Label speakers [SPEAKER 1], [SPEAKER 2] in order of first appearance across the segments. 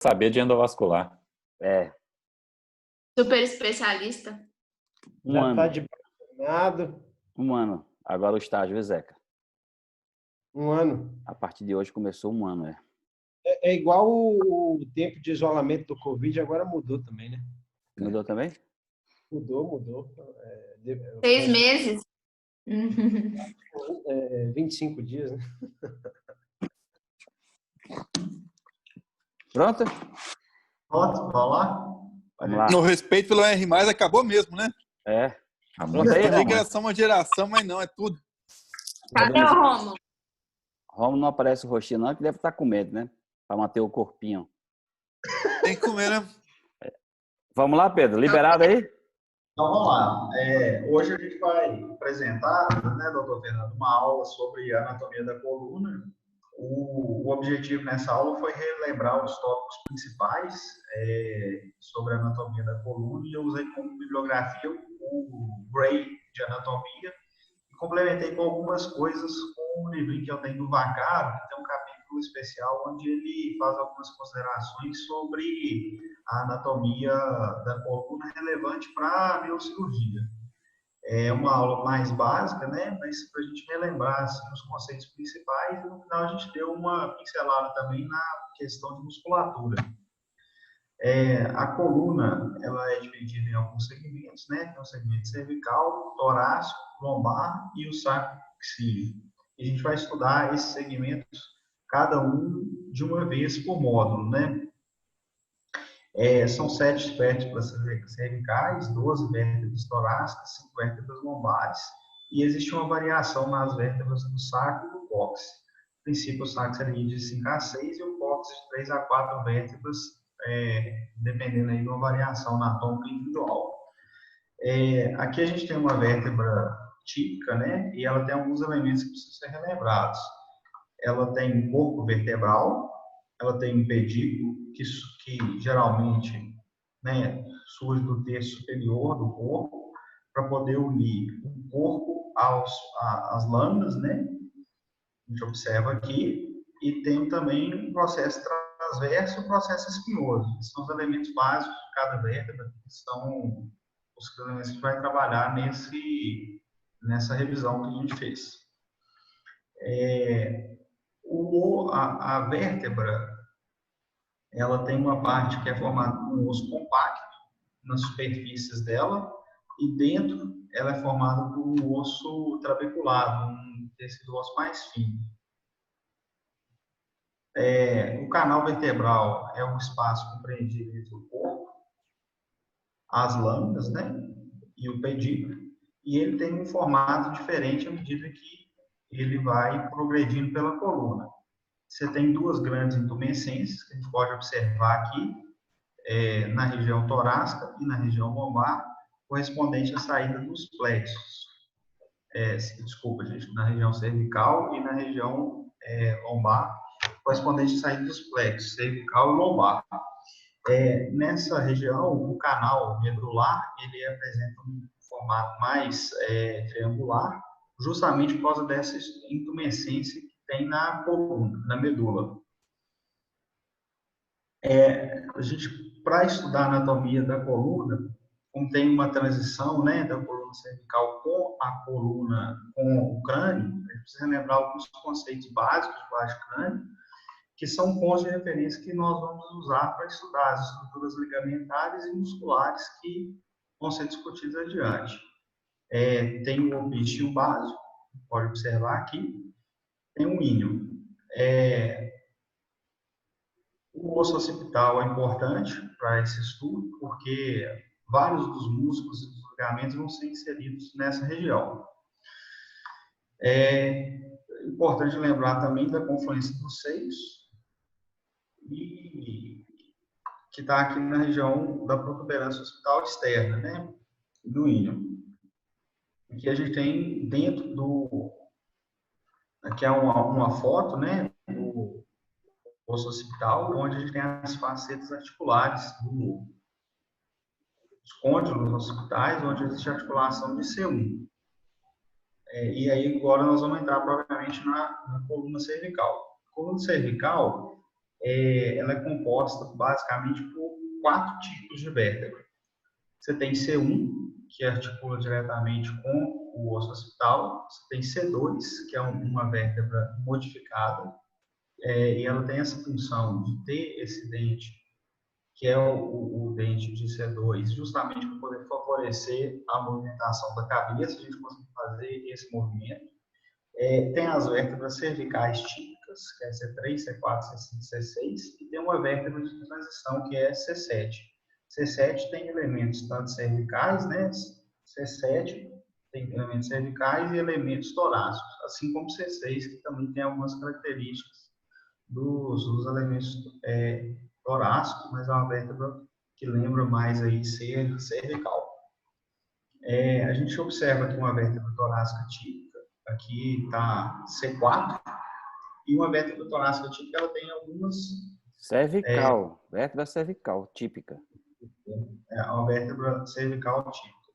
[SPEAKER 1] saber de endovascular.
[SPEAKER 2] É.
[SPEAKER 3] Super especialista.
[SPEAKER 4] Já tá de vacinado.
[SPEAKER 2] 1 ano. Agora o estágio, Zeca.
[SPEAKER 4] 1 ano.
[SPEAKER 2] A partir de hoje começou 1 ano,
[SPEAKER 4] É igual o tempo de isolamento do Covid, agora mudou também, né?
[SPEAKER 2] Mudou também?
[SPEAKER 4] Mudou.
[SPEAKER 3] 6 meses.
[SPEAKER 4] 25 dias, né?
[SPEAKER 2] Pronto?
[SPEAKER 5] Pronto, vamos lá?
[SPEAKER 2] Vamos lá.
[SPEAKER 6] No respeito pelo R+, acabou mesmo, né?
[SPEAKER 2] É.
[SPEAKER 1] Amor.
[SPEAKER 2] Pronto aí,
[SPEAKER 6] Eu pensei que
[SPEAKER 2] Romulo.
[SPEAKER 6] era só uma geração, mas não, é tudo.
[SPEAKER 3] Cadê o Romulo?
[SPEAKER 2] Romulo não aparece o rostinho não, que deve estar com medo, né? Para manter o corpinho.
[SPEAKER 6] Tem que comer, né?
[SPEAKER 2] Vamos lá, Pedro. Liberado aí?
[SPEAKER 5] Então, vamos lá. Hoje a gente vai apresentar, né, doutor Fernando, uma aula sobre a anatomia da coluna. O objetivo nessa aula foi relembrar os tópicos principais sobre a anatomia da coluna e eu usei como bibliografia o Gray de anatomia e complementei com algumas coisas com um livrinho que eu tenho do Vaccaro, que tem um capítulo especial onde ele faz algumas considerações sobre a anatomia da coluna relevante para a neurocirurgia. É uma aula mais básica, né? Mas para a gente relembrar assim, os conceitos principais e no final a gente deu uma pincelada também na questão de musculatura. A coluna ela é dividida em alguns segmentos, né? Tem o segmento cervical, torácico, lombar e o sacroiliaco. E a gente vai estudar esses segmentos, cada um de uma vez por módulo, né? São 7 vértebras cervicais, 12 vértebras torácicas, 5 vértebras lombares, e existe uma variação nas vértebras do sacro e do cóccix. No princípio, o sacro seria de 5 a 6 e o cóccix de 3 a 4 vértebras, dependendo aí de uma variação anatômica individual. Aqui a gente tem uma vértebra típica, né? E ela tem alguns elementos que precisam ser relembrados. Ela tem um corpo vertebral, ela tem um pedículo, que geralmente, né, surge do terço superior do corpo, para poder unir o corpo às lâminas, né? A gente observa aqui, e tem também um processo transverso e um processo espinhoso. Esses são os elementos básicos de cada vértebra, que são os elementos que a gente vai trabalhar nessa revisão que a gente fez. A vértebra, ela tem uma parte que é formada por um osso compacto nas superfícies dela e dentro ela é formada por um osso trabeculado, um tecido ósseo mais fino. O canal vertebral é um espaço compreendido entre o corpo, as lâminas, né, e o pedículo, e ele tem um formato diferente à medida que ele vai progredindo pela coluna. Você tem 2 grandes intumescências, que a gente pode observar aqui, na região torácica e na região lombar, correspondente à saída dos plexos. Desculpa, gente, na região cervical e na região lombar, correspondente à saída dos plexos, cervical e lombar. Nessa região, o canal medular, ele apresenta um formato mais triangular, justamente por causa dessa intumescência que tem na coluna, na medula. A gente, para estudar a anatomia da coluna, como tem uma transição, né, da coluna cervical com a coluna, com o crânio, a gente precisa lembrar alguns conceitos básicos de baixo crânio, que são pontos de referência que nós vamos usar para estudar as estruturas ligamentares e musculares que vão ser discutidas adiante. Tem o obistício básico, pode observar aqui, tem um íneo. O osso occipital é importante para esse estudo, porque vários dos músculos e dos ligamentos vão ser inseridos nessa região. É importante lembrar também da confluência dos seios, e que está aqui na região da protuberância occipital externa, né, do íneo. Aqui a gente tem dentro do... Aqui é uma foto, né, do osso occipital, onde a gente tem as facetas articulares do lobo. Os côndilos occipitais, onde existe a articulação de C1. E aí agora nós vamos entrar propriamente na coluna cervical. A coluna cervical, ela é composta basicamente por 4 tipos de vértebra. Você tem C1, que articula diretamente com o osso occipital. Você tem C2, que é uma vértebra modificada, e ela tem essa função de ter esse dente, que é o dente de C2, justamente para poder favorecer a movimentação da cabeça, a gente consegue fazer esse movimento. Tem as vértebras cervicais típicas, que é C3, C4, C5, C6, e tem uma vértebra de transição, que é C7. C7 tem elementos tanto cervicais, né? C7 tem elementos cervicais e elementos torácicos, assim como C6, que também tem algumas características dos elementos torácicos, mas é uma vértebra que lembra mais aí ser cervical. A gente observa aqui uma vértebra torácica típica, aqui está C4, e uma vértebra torácica típica, ela tem algumas...
[SPEAKER 2] Cervical, vértebra cervical, típica.
[SPEAKER 5] Uma vértebra cervical típica.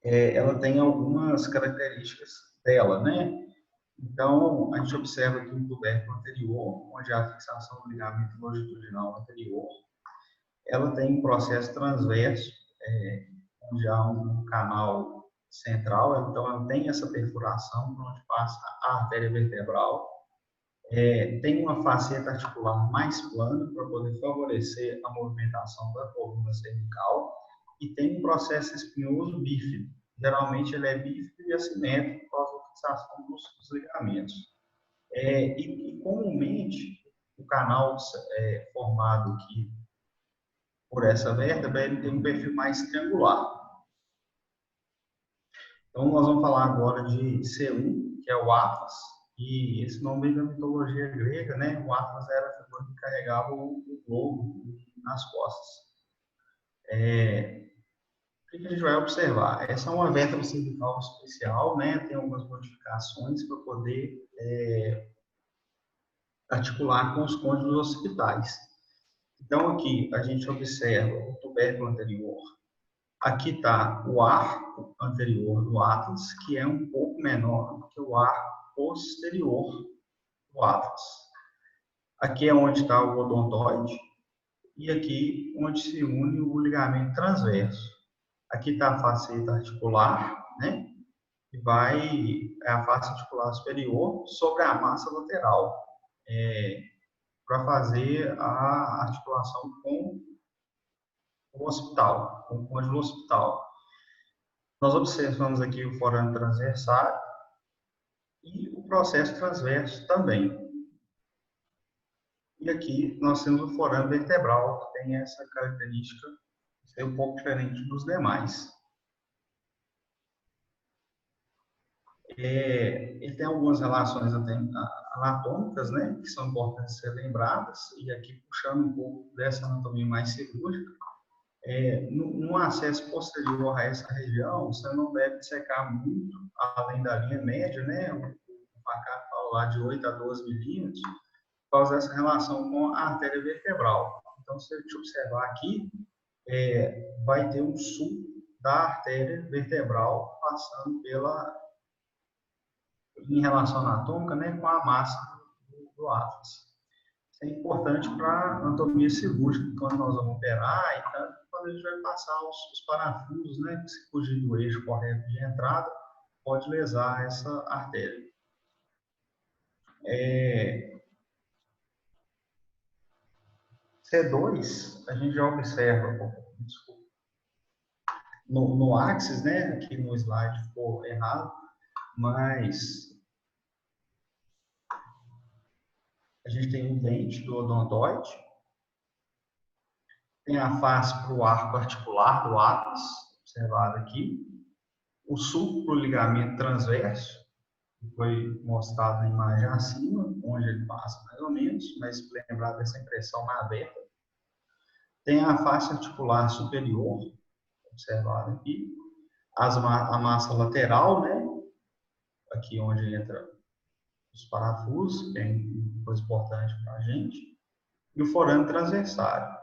[SPEAKER 5] Ela tem algumas características dela, né? Então, a gente observa aqui um tubérculo anterior, onde há a fixação do ligamento longitudinal anterior. Ela tem um processo transverso, onde há um canal central, então ela tem essa perfuração por onde passa a artéria vertebral. Tem uma faceta articular mais plana para poder favorecer a movimentação da coluna cervical e tem um processo espinhoso bífido. Geralmente ele é bífido e assimétrico por causa da fixação dos ligamentos. E comumente o canal formado aqui por essa vértebra ele tem um perfil mais triangular. Então nós vamos falar agora de C1, que é o Atlas. E esse nome vem da mitologia grega, né? O Atlas era a figura que carregava o globo nas costas. O que a gente vai observar? Essa é uma vértebra cervical especial, né? Tem algumas modificações para poder articular com os côndilos occipitais. Então, aqui a gente observa o tubérculo anterior. Aqui está o arco anterior do Atlas, que é um pouco menor do que o arco posterior do Atlas. Aqui é onde está o odontoide e aqui onde se une o ligamento transverso. Aqui está a faceta articular, né? E a face articular superior sobre a massa lateral, para fazer a articulação com o occipital, com o côndilo occipital. Nós observamos aqui o forame transversário e o processo transverso também. E aqui nós temos o forame vertebral, que tem essa característica de ser um pouco diferente dos demais. Ele tem algumas relações anatômicas, né, que são importantes ser lembradas, e aqui puxando um pouco dessa anatomia mais cirúrgica. No acesso posterior a essa região, você não deve dissecar muito além da linha média, né? O Pacato fala lá de 8 a 12 milímetros, por causa dessa relação com a artéria vertebral. Então, se a gente observar aqui, vai ter um sulco da artéria vertebral passando em relação anatômica, né, com a massa do Atlas. Isso é importante para a anatomia cirúrgica, quando nós vamos operar, e tanto quando a gente vai passar os parafusos, né, que se fugir do eixo correto de entrada, pode lesar essa artéria. C2, a gente já observa, no axis, né, aqui no slide ficou errado, mas a gente tem um dente do odontoide, tem a face para o arco articular do Atlas, observado aqui, o sulco para o ligamento transverso, que foi mostrado na imagem acima, onde ele passa mais ou menos, mas lembrar dessa impressão na aberta. Tem a face articular superior, observado aqui, a massa lateral, né, aqui onde entra os parafusos, que é uma coisa importante para a gente, e o forame transversário.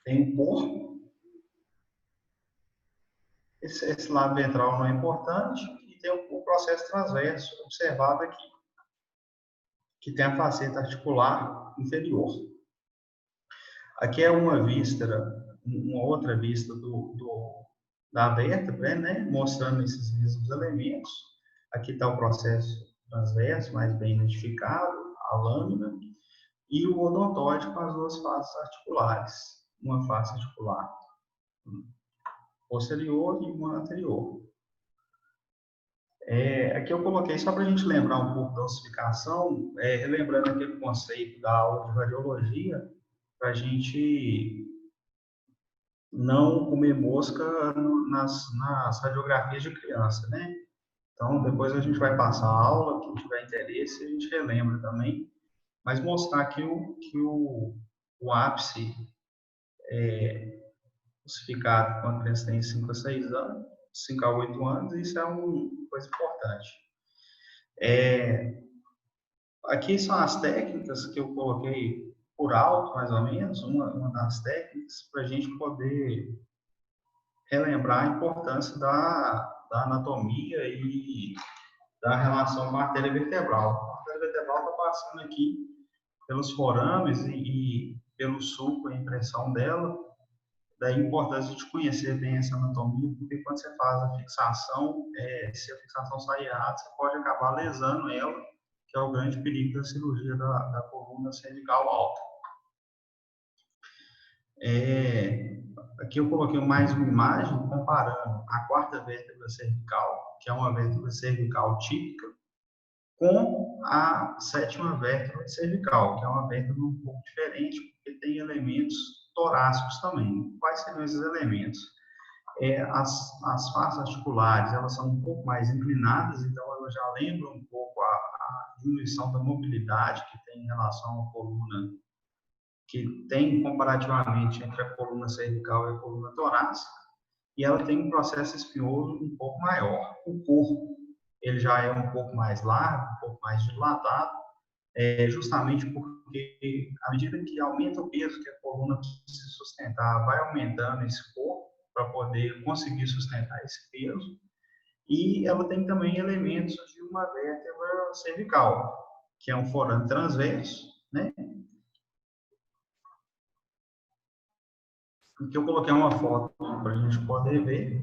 [SPEAKER 5] Tem o corpo, esse lado ventral não é importante, e tem o processo transverso observado aqui, que tem a faceta articular inferior. Aqui é uma outra vista da vértebra, né? Mostrando esses mesmos elementos. Aqui está o processo transverso, mais bem identificado, a lâmina, e o odontoide com as duas faces articulares. Uma face articular posterior e uma anterior. Aqui eu coloquei só para a gente lembrar um pouco da ossificação, relembrando aquele conceito da aula de radiologia, para a gente não comer mosca nas radiografias de criança, né? Então, depois a gente vai passar a aula, quem tiver interesse, a gente relembra também, mas mostrar que o ápice ossificado quando a criança tem 5 a 6 anos, 5 a 8 anos, isso é uma coisa importante. Aqui são as técnicas que eu coloquei por alto, mais ou menos, uma das técnicas para a gente poder relembrar a importância da anatomia e da relação com a artéria vertebral. A artéria vertebral está passando aqui pelos forames e pelo sulco e impressão dela. Daí a importância de conhecer bem essa anatomia, porque quando você faz a fixação, se a fixação sair errada, você pode acabar lesando ela, que é o grande perigo da cirurgia da coluna cervical alta. Aqui eu coloquei mais uma imagem comparando a 4ª vértebra cervical, que é uma vértebra cervical típica, com a 7ª vértebra cervical, que é uma vértebra um pouco diferente, porque tem elementos torácicos também. Quais seriam esses elementos? As faces articulares, elas são um pouco mais inclinadas, então elas já lembram um pouco a diminuição da mobilidade que tem em relação à coluna, que tem comparativamente entre a coluna cervical e a coluna torácica, e ela tem um processo espinhoso um pouco maior. O corpo, ele já é um pouco mais largo, um pouco mais dilatado, justamente porque, à medida que aumenta o peso que a coluna precisa sustentar, vai aumentando esse corpo para poder conseguir sustentar esse peso. E ela tem também elementos de uma vértebra cervical, que é um forame transverso, né? Aqui eu coloquei uma foto para a gente poder ver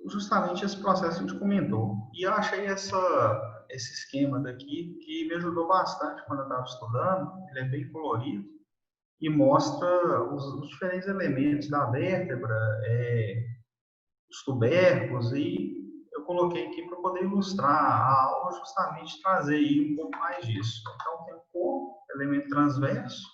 [SPEAKER 5] justamente esse processo que a gente comentou. E eu achei esse esquema daqui que me ajudou bastante quando eu estava estudando. Ele é bem colorido e mostra os diferentes elementos da vértebra, os tubérculos, e eu coloquei aqui para poder ilustrar a aula, justamente trazer aí um pouco mais disso. Então tem o corpo, elemento transverso,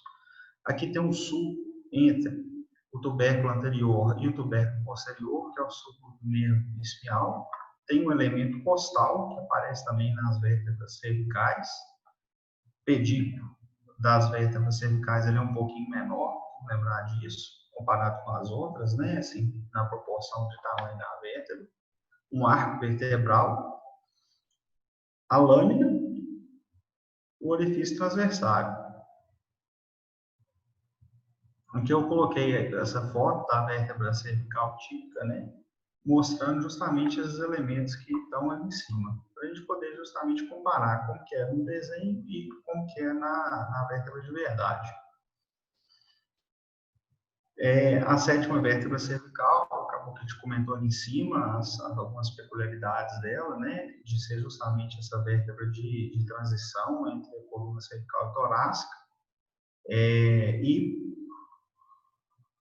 [SPEAKER 5] aqui tem um sulco entre o tubérculo anterior e o tubérculo posterior, que é o sulco do nervo espial. Tem um elemento costal, que aparece também nas vértebras cervicais. O pedículo das vértebras cervicais ele é um pouquinho menor, vamos lembrar disso, comparado com as outras, né? Assim, na proporção de tamanho da vértebra. Um arco vertebral, a lâmina, o orifício transversário. Aqui eu coloquei essa foto da vértebra cervical típica, né? Mostrando justamente esses elementos que estão ali em cima, para a gente poder justamente comparar como que é no desenho e como que é na vértebra de verdade. A 7ª vértebra cervical, acabou que a gente comentou ali em cima, algumas peculiaridades dela, né? De ser justamente essa vértebra de transição entre a coluna cervical e torácica. E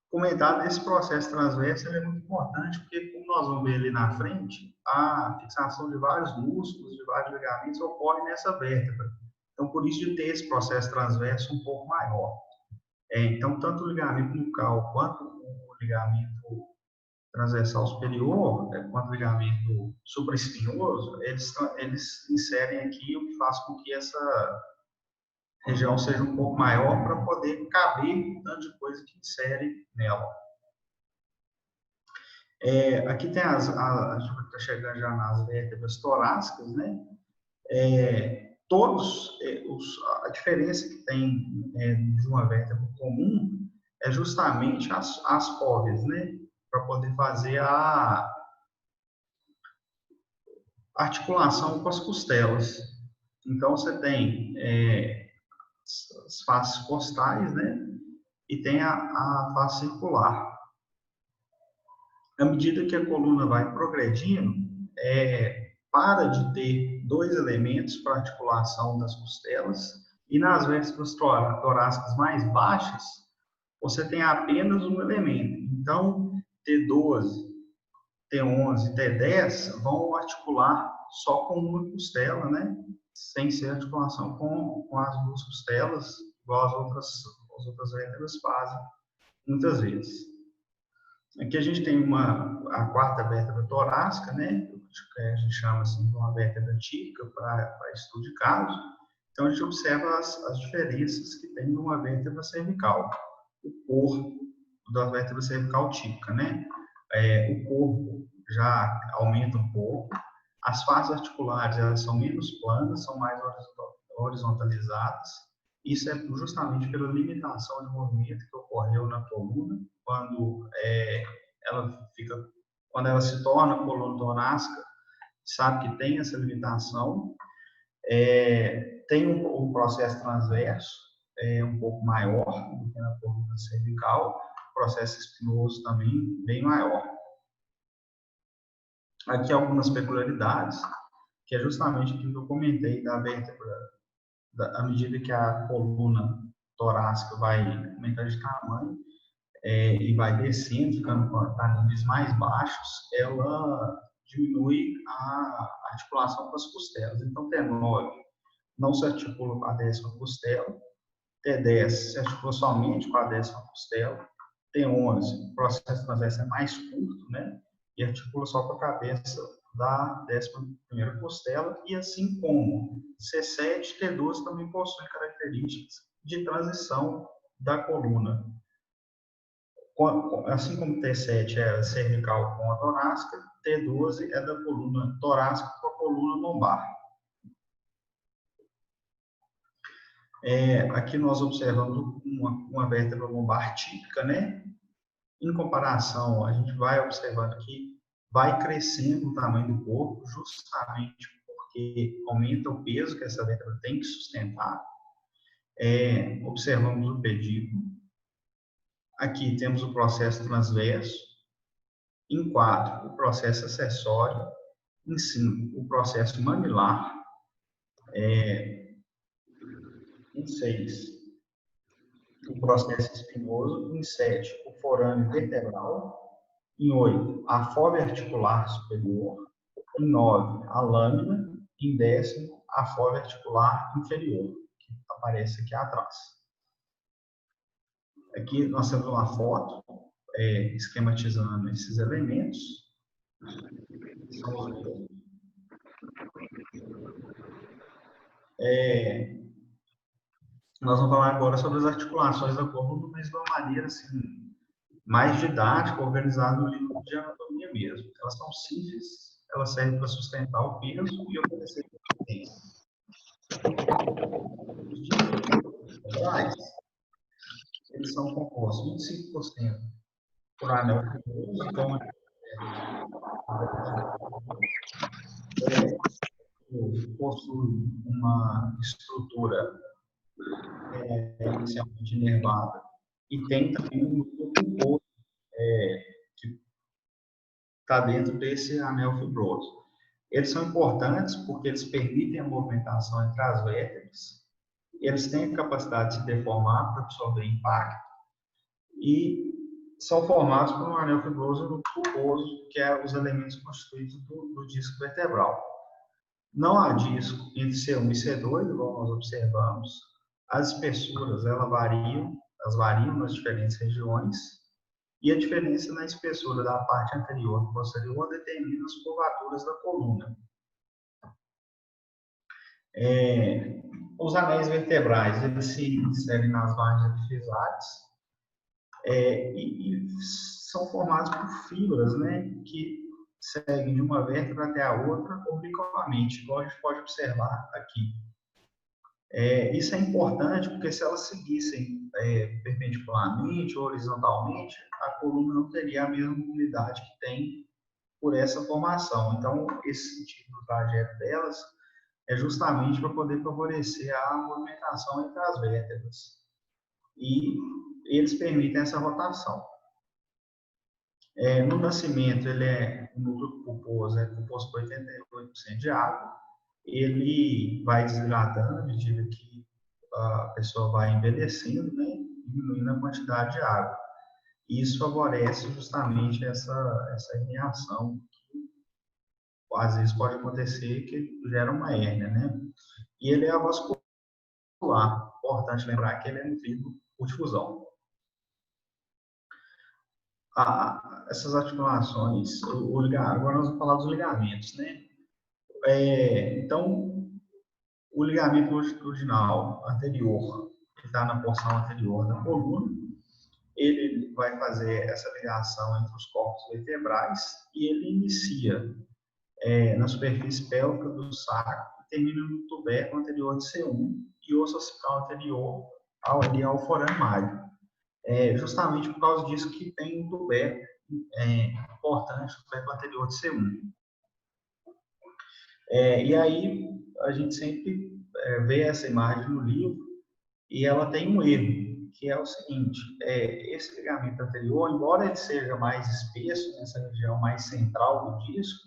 [SPEAKER 5] comentar desse processo transverso é muito importante, porque, como nós vamos ver ali na frente, a fixação de vários músculos, de vários ligamentos, ocorre nessa vértebra. Então, por isso de ter esse processo transverso um pouco maior. Então, tanto o ligamento nucal quanto o ligamento transversal superior, quanto o ligamento supraespinhoso, eles inserem aqui, o que faz com que essa região seja um pouco maior para poder caber o tanto de coisa que insere nela. Aqui tem a gente está chegando já nas vértebras torácicas, né? A diferença que tem de uma vértebra comum é justamente as fóveas, né? Para poder fazer a articulação com as costelas. Então, você tem as faces costais, né? E tem a face circular. À medida que a coluna vai progredindo, para de ter dois elementos para articulação das costelas, e nas vértebras torácicas mais baixas, você tem apenas um elemento. Então, T12, T11 e T10 vão articular só com uma costela, né? Sem ser articulação com as duas costelas, igual as outras vértebras fazem, muitas vezes. Aqui a gente tem a quarta vértebra torácica, né? A gente chama assim de uma vértebra típica para estudo de caso. Então a gente observa as diferenças que tem numa vértebra cervical. O corpo da vértebra cervical típica, né? O corpo já aumenta um pouco. As faces articulares, elas são menos planas, são mais horizontalizadas. Isso é justamente pela limitação de movimento que ocorreu na coluna quando ela se torna coluna torácica, sabe que tem essa limitação. Tem um processo transverso um pouco maior do que na coluna cervical, processo espinoso também bem maior. Aqui algumas peculiaridades, que é justamente aquilo que eu comentei da vértebra, à medida que a coluna torácica vai aumentando de tamanho e vai descendo, ficando para níveis mais baixos, ela diminui a articulação com as costelas. Então, T9 não se articula com a 10ª costela, T10 se articula somente com a 10ª costela, T11, o processo transverso é mais curto, né? E articula só com a cabeça da 11ª costela, e assim como C7 e T12 também possuem características de transição da coluna. Assim como T7 é cervical com a torácica, T12 é da coluna torácica com a coluna lombar. Aqui nós observamos uma vértebra lombar típica, né? Em comparação, a gente vai observando que vai crescendo o tamanho do corpo, justamente porque aumenta o peso que essa vértebra tem que sustentar. Observamos o pedículo. Aqui temos o processo transverso. Em 4, o processo acessório. Em 5, o processo mamilar. Em 6, o processo espinoso. Em 7, o forâneo vertebral. Em 8, a fóvea articular superior. Em 9, a lâmina. Em 10º, a fóvea articular inferior, que aparece aqui atrás. Aqui nós temos uma foto esquematizando esses elementos. São os mesmos. Nós vamos falar agora sobre as articulações da coluna, mas de uma maneira assim, mais didática, organizada no livro de anatomia mesmo. Elas são simples, elas servem para sustentar o peso e oferecer resistência. Os discos vertebrais, eles são compostos 25% por anel fibroso, então possui uma estrutura inicialmente inervada e tem também um núcleo composto que está dentro desse anel fibroso. Eles são importantes porque eles permitem a movimentação entre as vértebras, eles têm a capacidade de se deformar para absorver impacto e são formados por um anel fibroso e um núcleo pulposo, que é os elementos constituídos do disco vertebral. Não há disco entre C1 e C2, igual nós observamos. As espessuras elas variam nas diferentes regiões, e a diferença na espessura da parte anterior e posterior determina as curvaturas da coluna. Os anéis vertebrais eles se inserem nas margens epifisárias e são formados por fibras, né, que seguem de uma vértebra até a outra obliquamente, igual a gente pode observar aqui. Isso é importante porque se elas seguissem perpendicularmente ou horizontalmente, a coluna não teria a mesma mobilidade que tem por essa formação. Então, esse sentido do trajeto delas é justamente para poder favorecer a movimentação entre as vértebras. E eles permitem essa rotação. No nascimento, o núcleo pulposo é composto por 88% de água. Ele vai desidratando à medida que a pessoa vai envelhecendo, né, diminuindo a quantidade de água. E isso favorece justamente essa herniação, que às vezes pode acontecer que gera uma hérnia, né? E ele é avascular. Importante lembrar que ele é nutrido por difusão. Essas articulações, agora nós vamos falar dos ligamentos, né? Então, o ligamento longitudinal anterior, que está na porção anterior da coluna, ele vai fazer essa ligação entre os corpos vertebrais e ele inicia na superfície pélvica do sacro e termina no tubérculo anterior de C1 e osso occipital anterior ao forame mário. Justamente por causa disso que tem um tubérculo importante, o tubérculo anterior de C1. E aí a gente sempre vê essa imagem no livro e ela tem um erro, que é o seguinte: esse ligamento anterior, embora ele seja mais espesso, nessa região mais central do disco,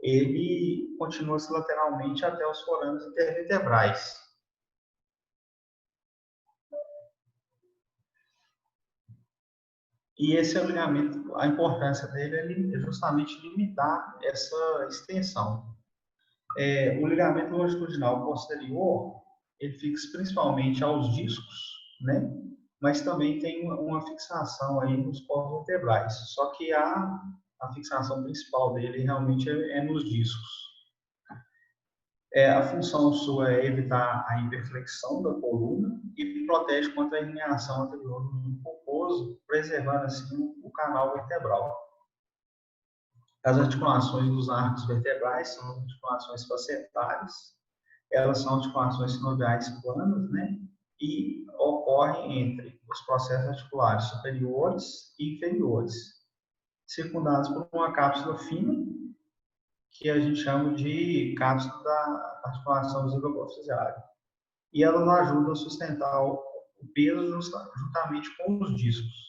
[SPEAKER 5] ele continua-se lateralmente até os forames intervertebrais. E esse é o ligamento, a importância dele é justamente limitar essa extensão. O ligamento longitudinal posterior, ele fixa principalmente aos discos, né? Mas também tem uma fixação aí nos corpos vertebrais. Só que a fixação principal dele realmente é nos discos. A função sua é evitar a hiperflexão da coluna e protege contra a herniação anterior do pulposo, preservando assim o canal vertebral. As articulações dos arcos vertebrais são articulações facetárias, elas são articulações sinoviais planas, né? E ocorrem entre os processos articulares superiores e inferiores, circundados por uma cápsula fina, que a gente chama de cápsula da articulação zigogofisiária. E elas ajudam a sustentar o peso juntamente com os discos.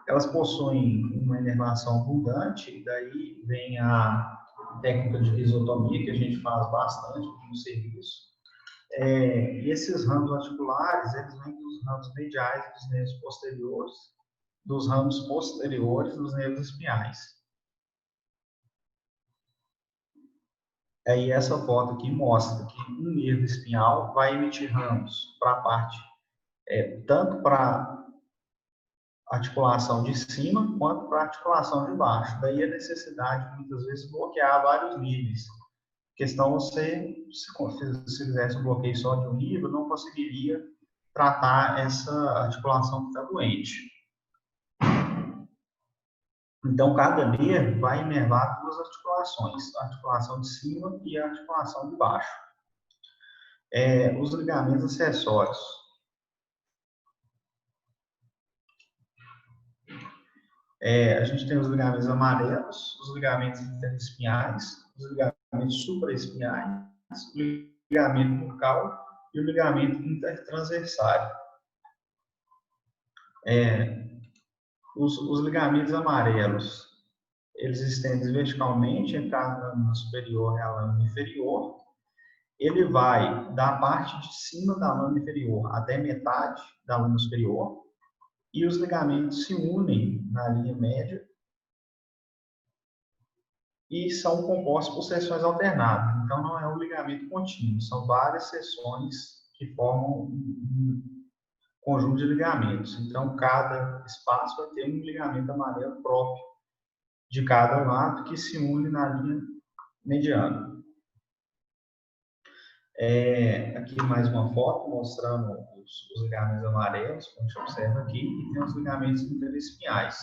[SPEAKER 5] Elas possuem uma inervação abundante, daí vem a técnica de risotomia, que a gente faz bastante no serviço. E esses ramos articulares, eles vêm dos ramos mediais dos nervos posteriores, dos ramos posteriores dos nervos espinhais. Aí essa foto aqui mostra que um nervo espinhal vai emitir ramos para a parte, tanto para a articulação de cima quanto para a articulação de baixo. Daí a necessidade de muitas vezes bloquear vários níveis. A questão você, se fizesse um bloqueio só de um nível, não conseguiria tratar essa articulação que está doente. Então, cada nervo vai inervar duas articulações, a articulação de cima e a articulação de baixo. Os ligamentos acessórios. A gente tem os ligamentos amarelos, os ligamentos interespinhais, os ligamentos supraespinhais, o ligamento bucal e o ligamento intertransversário. Os ligamentos amarelos, eles estendem verticalmente entre a lâmina superior e a lâmina inferior. Ele vai da parte de cima da lâmina inferior até metade da lâmina superior. E os ligamentos se unem na linha média e são compostos por seções alternadas. Então, não é um ligamento contínuo, são várias seções que formam um conjunto de ligamentos. Então, cada espaço vai ter um ligamento amarelo próprio de cada lado que se une na linha mediana. Aqui mais uma foto mostrando os ligamentos amarelos, como a gente observa aqui, e tem os ligamentos interespinhais,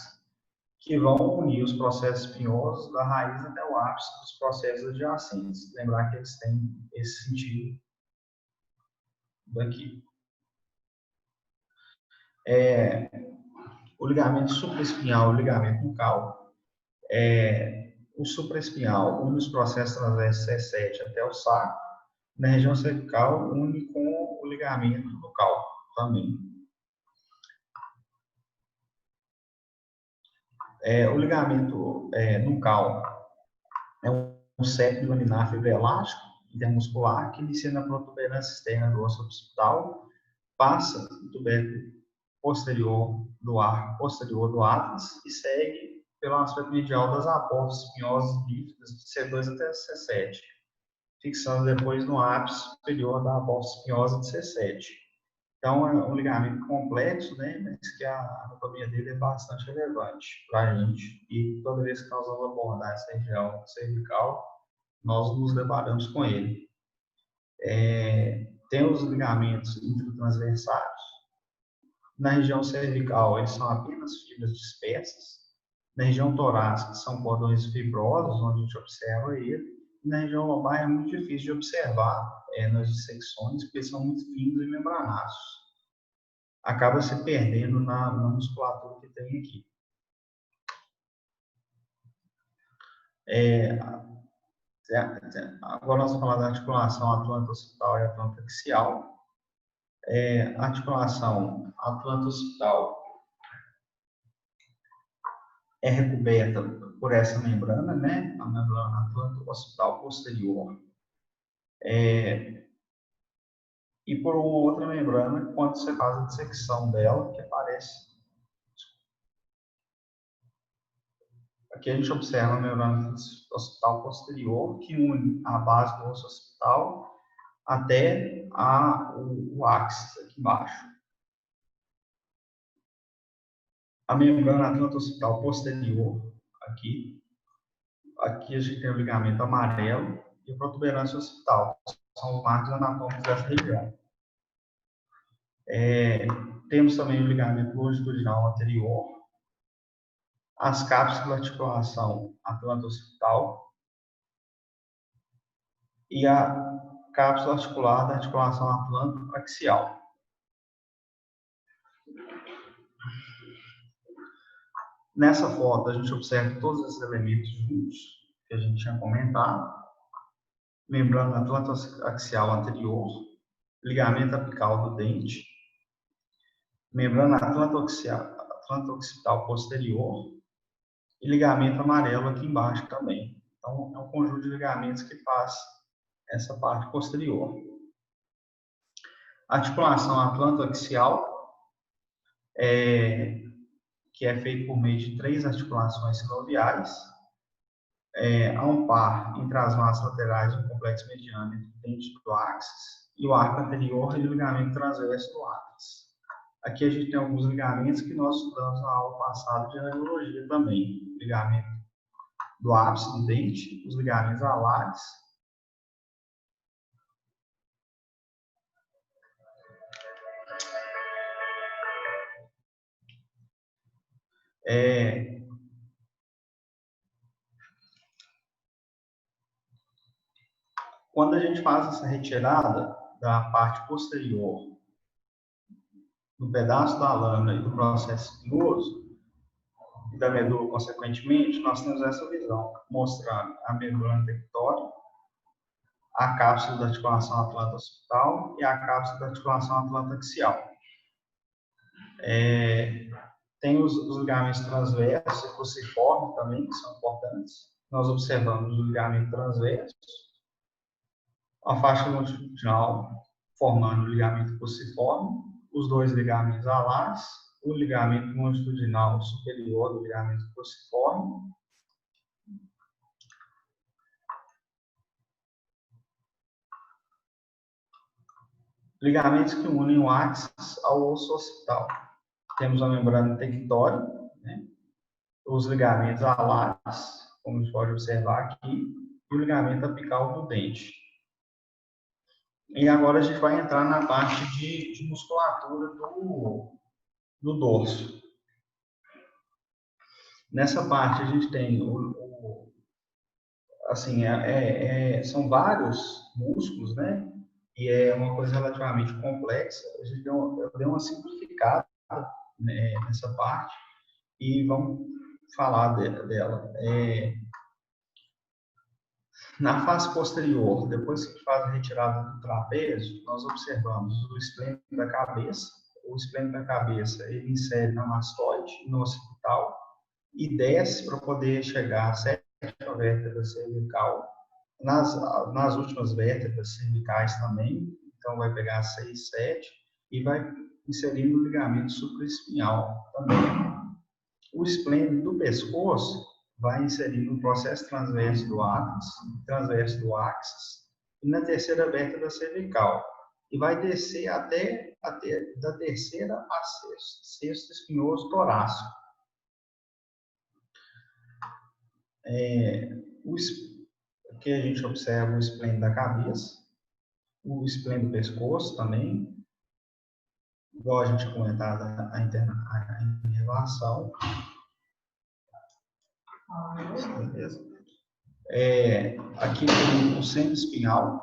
[SPEAKER 5] que vão unir os processos espinhosos da raiz até o ápice dos processos adjacentes. Lembrar que eles têm esse sentido daqui. O ligamento supraespinhal e o ligamento bucal. o supraespinhal une os processos transversos C7 até o sacro. Na região cervical, une com o ligamento nucal também. O ligamento nucal é um septo laminar fibroelástico intermuscular que inicia na protuberância externa do osso occipital, passa no tubérculo posterior do arco posterior do atlas e segue pelo aspecto medial das apófises espinhosas bífidas de C2 até C7, fixando depois no ápice superior da apófise espinhosa de C7. Então, é um ligamento complexo, né, mas que a anatomia dele é bastante relevante para a gente. E toda vez que nós vamos abordar essa região cervical, nós nos deparamos com ele. Tem os ligamentos intratransversários. Na região cervical, eles são apenas fibras dispersas. Na região torácica, são cordões fibrosos, onde a gente observa ele. E na região lombar é muito difícil de observar nas dissecções, porque são muito finos e membranaços. Acaba se perdendo na musculatura que tem aqui. Agora nós vamos falar da articulação atlânto-occipital e atlânto-axial. A articulação atlânto-occipital é recoberta por essa membrana, né? A membrana atlânto-occipital posterior. E por uma outra membrana, quando você faz a dissecção dela, que aparece. Aqui a gente observa a membrana occipital posterior, que une a base do osso occipital até o áxis, aqui embaixo. A membrana atlânto-occipital posterior, aqui a gente tem o ligamento amarelo e a protuberância occipital. São os marcos anatômicos dessa região. Temos também o ligamento longitudinal anterior, as cápsulas da articulação atlânto-occipital e a cápsula articular da articulação atlânto-axial. Nessa foto, a gente observa todos esses elementos juntos que a gente tinha comentado. Membrana atlânto-axial anterior, ligamento apical do dente, membrana atlânto-occipital posterior e ligamento amarelo aqui embaixo também. Então, é um conjunto de ligamentos que faz essa parte posterior. Articulação atlânto-axial, que é feita por meio de 3 articulações sinoviais. Há um par entre as massas laterais do complexo mediano entre o dente do áxis e o arco anterior e o ligamento transverso do ápice. Aqui a gente tem alguns ligamentos que nós estudamos na aula passada de radiologia também. O ligamento do ápice do dente, os ligamentos alares. Quando a gente faz essa retirada da parte posterior do pedaço da lâmina e do processo espinhoso e da medula, consequentemente, nós temos essa visão, mostrando a membrana tectórica, a cápsula da articulação atlânto-occipital e a cápsula da articulação atlânto-axial. Tem os ligamentos transversos e cruciformes também, que são importantes. Nós observamos o ligamento transverso, a faixa longitudinal formando o ligamento cruciforme, os 2 ligamentos alares, o ligamento longitudinal superior do ligamento cruciforme, ligamentos que unem o áxis ao osso occipital. Temos a membrana tectórica, né? Os ligamentos alares, como a gente pode observar aqui, e o ligamento apical do dente. E agora a gente vai entrar na parte de musculatura do dorso. Nessa parte a gente tem são vários músculos, né? E é uma coisa relativamente complexa. Eu dei uma simplificada, né, nessa parte e vamos falar dela. Na face posterior, depois que faz a retirada do trapézio, nós observamos o esplênico da cabeça. O esplênico da cabeça, ele insere na mastoide, no occipital, e desce para poder chegar à sétima vértebra cervical, nas últimas vértebras cervicais também, então vai pegar 6, 7, e vai inserir no ligamento supraespinhal também. O esplênico do pescoço vai inserir no processo transverso do áxis, e na terceira vértebra cervical, e vai descer até da terceira a sexto espinhoso torácico. Aqui a gente observa o esplênico da cabeça, o esplênico do pescoço também, igual a gente tinha comentado, a inervação. Beleza. Aqui tem o seno espinhal.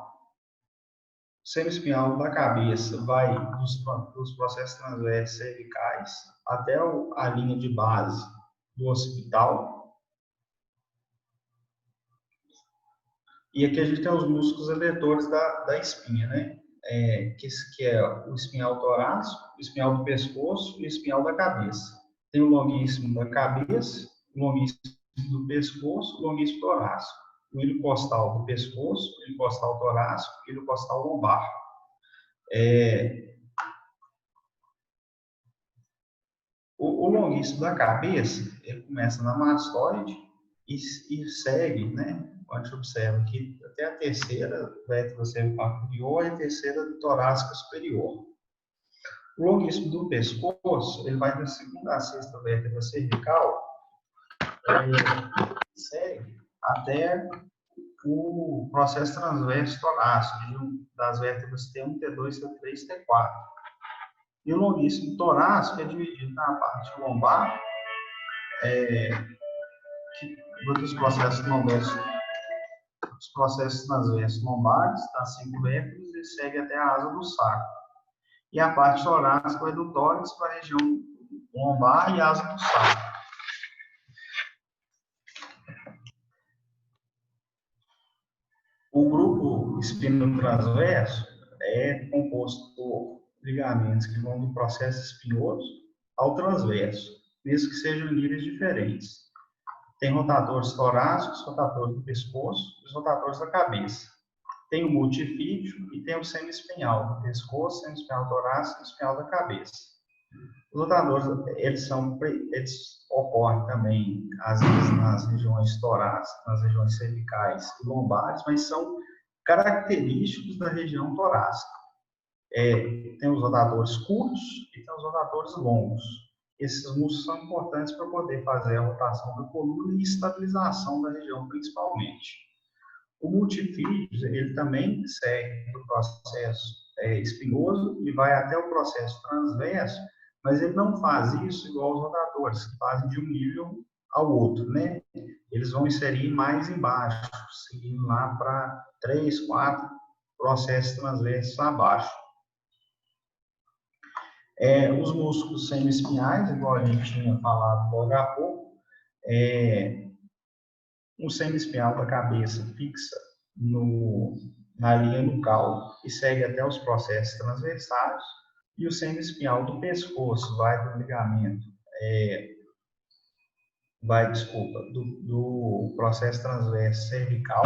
[SPEAKER 5] O seno espinhal da cabeça vai dos processos transversos cervicais até a linha de base do occipital. E aqui a gente tem os músculos eletores da espinha, né? Que é o espinhal torácico, o espinhal do pescoço e o espinhal da cabeça. Tem o longuíssimo da cabeça, o longuíssimo do pescoço, o longuíssimo torácico. O ilho costal do pescoço, o ilho costal torácico, o ilho costal lombar. O longuíssimo da cabeça, ele começa na mastoide e segue, né? A gente observa que até a terceira vértebra cervical inferior e a terceira torácica superior. O longuíssimo do pescoço, ele vai da segunda a sexta vértebra cervical e segue até o processo transverso torácico, das vértebras T1, T2, T3 e T4. E o longuíssimo torácico é dividido na parte lombar, dos processos lombares, os processos transversos lombares, das 5 vértebras, e segue até a asa do saco. E a parte torácica vai do tórax para a região lombar e asa do saco. O grupo espinotransverso é composto por ligamentos que vão do processo espinhoso ao transverso, mesmo que sejam níveis diferentes. Tem rotadores torácicos, rotadores do pescoço e os rotadores da cabeça. Tem o multifídio e tem o semiespinhal do pescoço, semiespinhal torácico e espinhal da cabeça. Os rotadores, eles ocorrem também, às vezes, nas regiões torácicas, nas regiões cervicais e lombares, mas são característicos da região torácica. Tem os rotadores curtos e tem os rotadores longos. Esses músculos são importantes para poder fazer a rotação da coluna e estabilização da região, principalmente. O multifídio, ele também segue o processo espinhoso e vai até o processo transverso, mas ele não faz isso igual os rotadores, que fazem de um nível ao outro, né? Eles vão inserir mais embaixo, seguindo lá para 3, 4 processos transversos abaixo. Os músculos semiespinhais, igual a gente tinha falado logo há pouco, o semiespinhal da cabeça fixa na linha nucal e segue até os processos transversais, e o semiespinhal do pescoço vai do ligamento, do processo transverso cervical,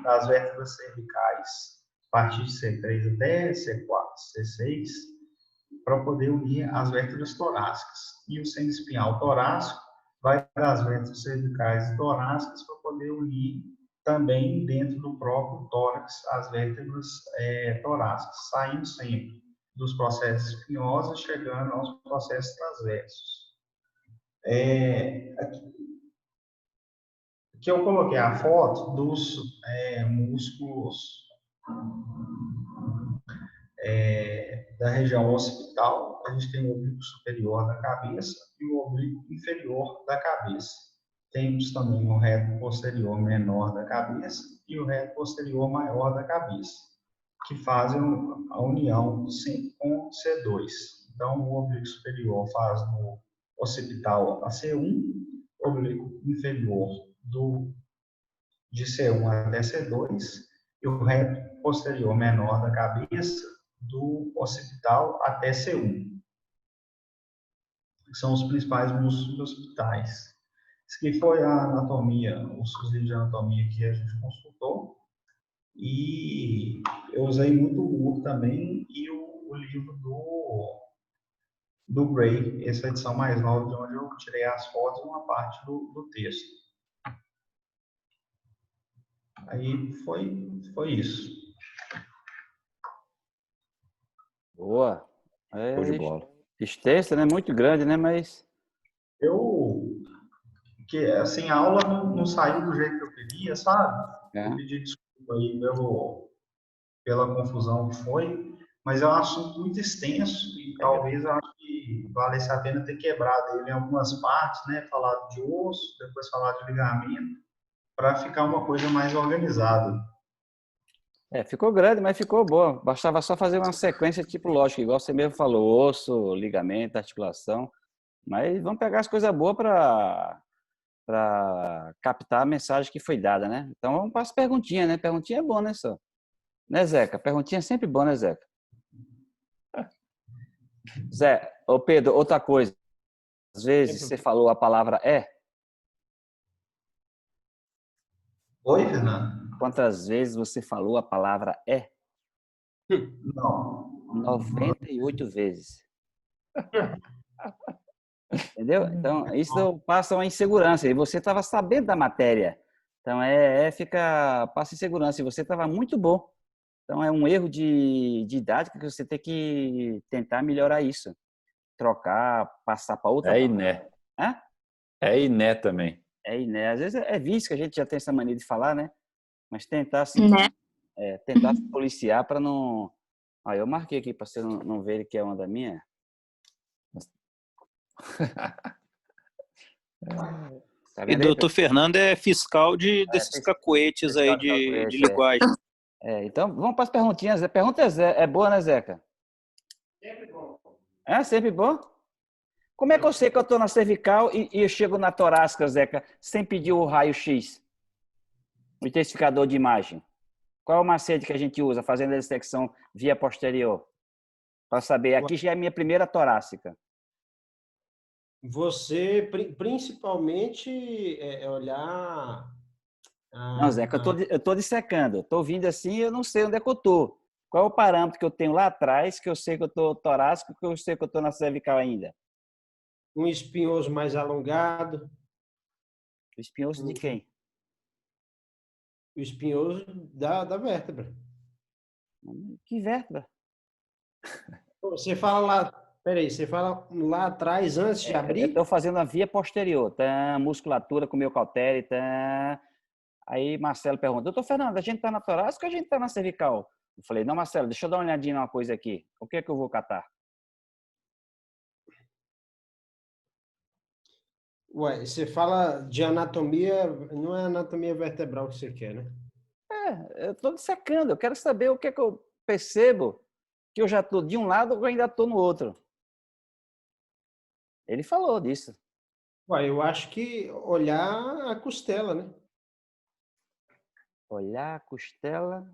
[SPEAKER 5] das vértebras cervicais, a partir de C3 até C4, C6, para poder unir as vértebras torácicas. E o semiespinhal torácico vai das vértebras cervicais e torácicas para poder unir também dentro do próprio tórax as vértebras torácicas, saindo sempre dos processos espinhosos, chegando aos processos transversos. Aqui eu coloquei a foto dos músculos da região occipital. A gente tem o oblíquo superior da cabeça e o oblíquo inferior da cabeça. Temos também o reto posterior menor da cabeça e o reto posterior maior da cabeça, que fazem a união sempre com C2. Então, o oblíquo superior faz no occipital a C1, o oblíquo inferior do de C1 até C2 e o reto posterior menor da cabeça do occipital até C1, que são os principais músculos occipitais. Isso aqui foi a anatomia, os livros de anatomia que a gente consultou, e eu usei muito o Google também e o livro do Gray, essa edição mais nova, de onde eu tirei as fotos e uma parte do texto. Aí foi isso.
[SPEAKER 2] Boa.
[SPEAKER 1] Show de bola.
[SPEAKER 2] Extensa, né? Muito grande, né? Mas
[SPEAKER 5] Que assim, a aula não saiu do jeito que eu queria, sabe?
[SPEAKER 2] É.
[SPEAKER 5] Eu pedi desculpa aí pela confusão que foi, mas é um assunto muito extenso e talvez eu acho que valesse a pena ter quebrado ele em algumas partes, né? Falar de osso, depois falar de ligamento, para ficar uma coisa mais organizada.
[SPEAKER 2] ficou grande, mas ficou boa. Bastava só fazer uma sequência tipo lógica, igual você mesmo falou, osso, ligamento, articulação. Mas vamos pegar as coisas boas para captar a mensagem que foi dada, né? Então vamos para as perguntinhas, né? Perguntinha é bom, né, só? Né, Zeca? Perguntinha é sempre bom, né, Zeca? Zé, ô Pedro, outra coisa. Às vezes você falou a palavra é.
[SPEAKER 5] Oi, Fernando?
[SPEAKER 2] Quantas vezes você falou a palavra é?
[SPEAKER 5] Não.
[SPEAKER 2] 98 vezes. Entendeu? Então, isso passa uma insegurança. E você estava sabendo da matéria. Então, passa insegurança. E você estava muito bom. Então, é um erro de didática que você tem que tentar melhorar isso. Trocar, passar para outra.
[SPEAKER 1] É Iné.
[SPEAKER 2] Hã?
[SPEAKER 1] É Iné também.
[SPEAKER 2] É Iné. Às vezes é vício que a gente já tem essa mania de falar, né? Mas tentar se policiar para não... Eu marquei aqui para você não ver que é uma da minha.
[SPEAKER 7] Tá e doutor Fernando é fiscal desses cacoetes aí de linguagem.
[SPEAKER 2] Então, vamos para as perguntinhas. A pergunta é boa, né, Zeca? Sempre bom. É sempre bom? Como é que eu sei que eu estou na cervical e eu chego na torácica, Zeca, sem pedir o raio-x? O intensificador de imagem. Qual é o macete que a gente usa fazendo a dissecção via posterior? Para saber, aqui já é a minha primeira torácica.
[SPEAKER 4] Você, principalmente, olhar...
[SPEAKER 2] Não, Zeca, eu estou dissecando. Estou vindo assim, eu não sei onde é que eu estou. Qual é o parâmetro que eu tenho lá atrás, que eu sei que eu estou torácico, que eu sei que eu estou na cervical ainda?
[SPEAKER 4] Um espinhoso mais alongado.
[SPEAKER 2] O espinhoso de quem?
[SPEAKER 4] O espinhoso da vértebra.
[SPEAKER 2] Que vértebra?
[SPEAKER 4] Você fala lá... Peraí, você fala lá atrás, antes de abrir?
[SPEAKER 2] Eu estou fazendo a via posterior, tá? Musculatura com meu cautério, tá? Aí Marcelo pergunta, doutor Fernando, a gente está na torácica ou a gente está na cervical? Eu falei, não, Marcelo, deixa eu dar uma olhadinha numa coisa aqui. O que é que eu vou catar?
[SPEAKER 4] Ué, você fala de anatomia, não é anatomia vertebral que você quer, né?
[SPEAKER 2] Eu estou dissecando, eu quero saber o que é que eu percebo que eu já estou de um lado ou ainda estou no outro. Ele falou disso.
[SPEAKER 4] Ué, eu acho que olhar a costela, né?
[SPEAKER 2] Olhar a costela...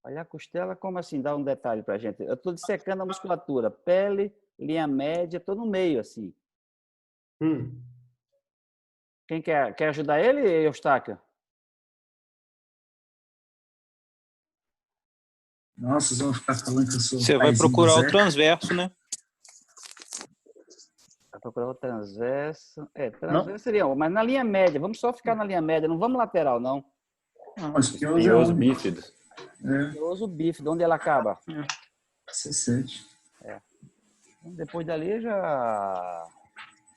[SPEAKER 2] Olhar a costela, como assim? Dá um detalhe para a gente. Eu estou dissecando a musculatura, pele, linha média, estou no meio, assim. Quem quer ajudar ele, Eustáquio?
[SPEAKER 8] Nossa, vocês vão ficar falando que eu sou...
[SPEAKER 7] Você vai procurar o transverso, né?
[SPEAKER 2] Vai procurar o transverso. Transverso seria, mas na linha média. Vamos só ficar na linha média, não vamos lateral, não.
[SPEAKER 1] Espinhoso bífido.
[SPEAKER 2] Espinhoso bífido, onde ela acaba?
[SPEAKER 8] C7.
[SPEAKER 2] Depois dali já...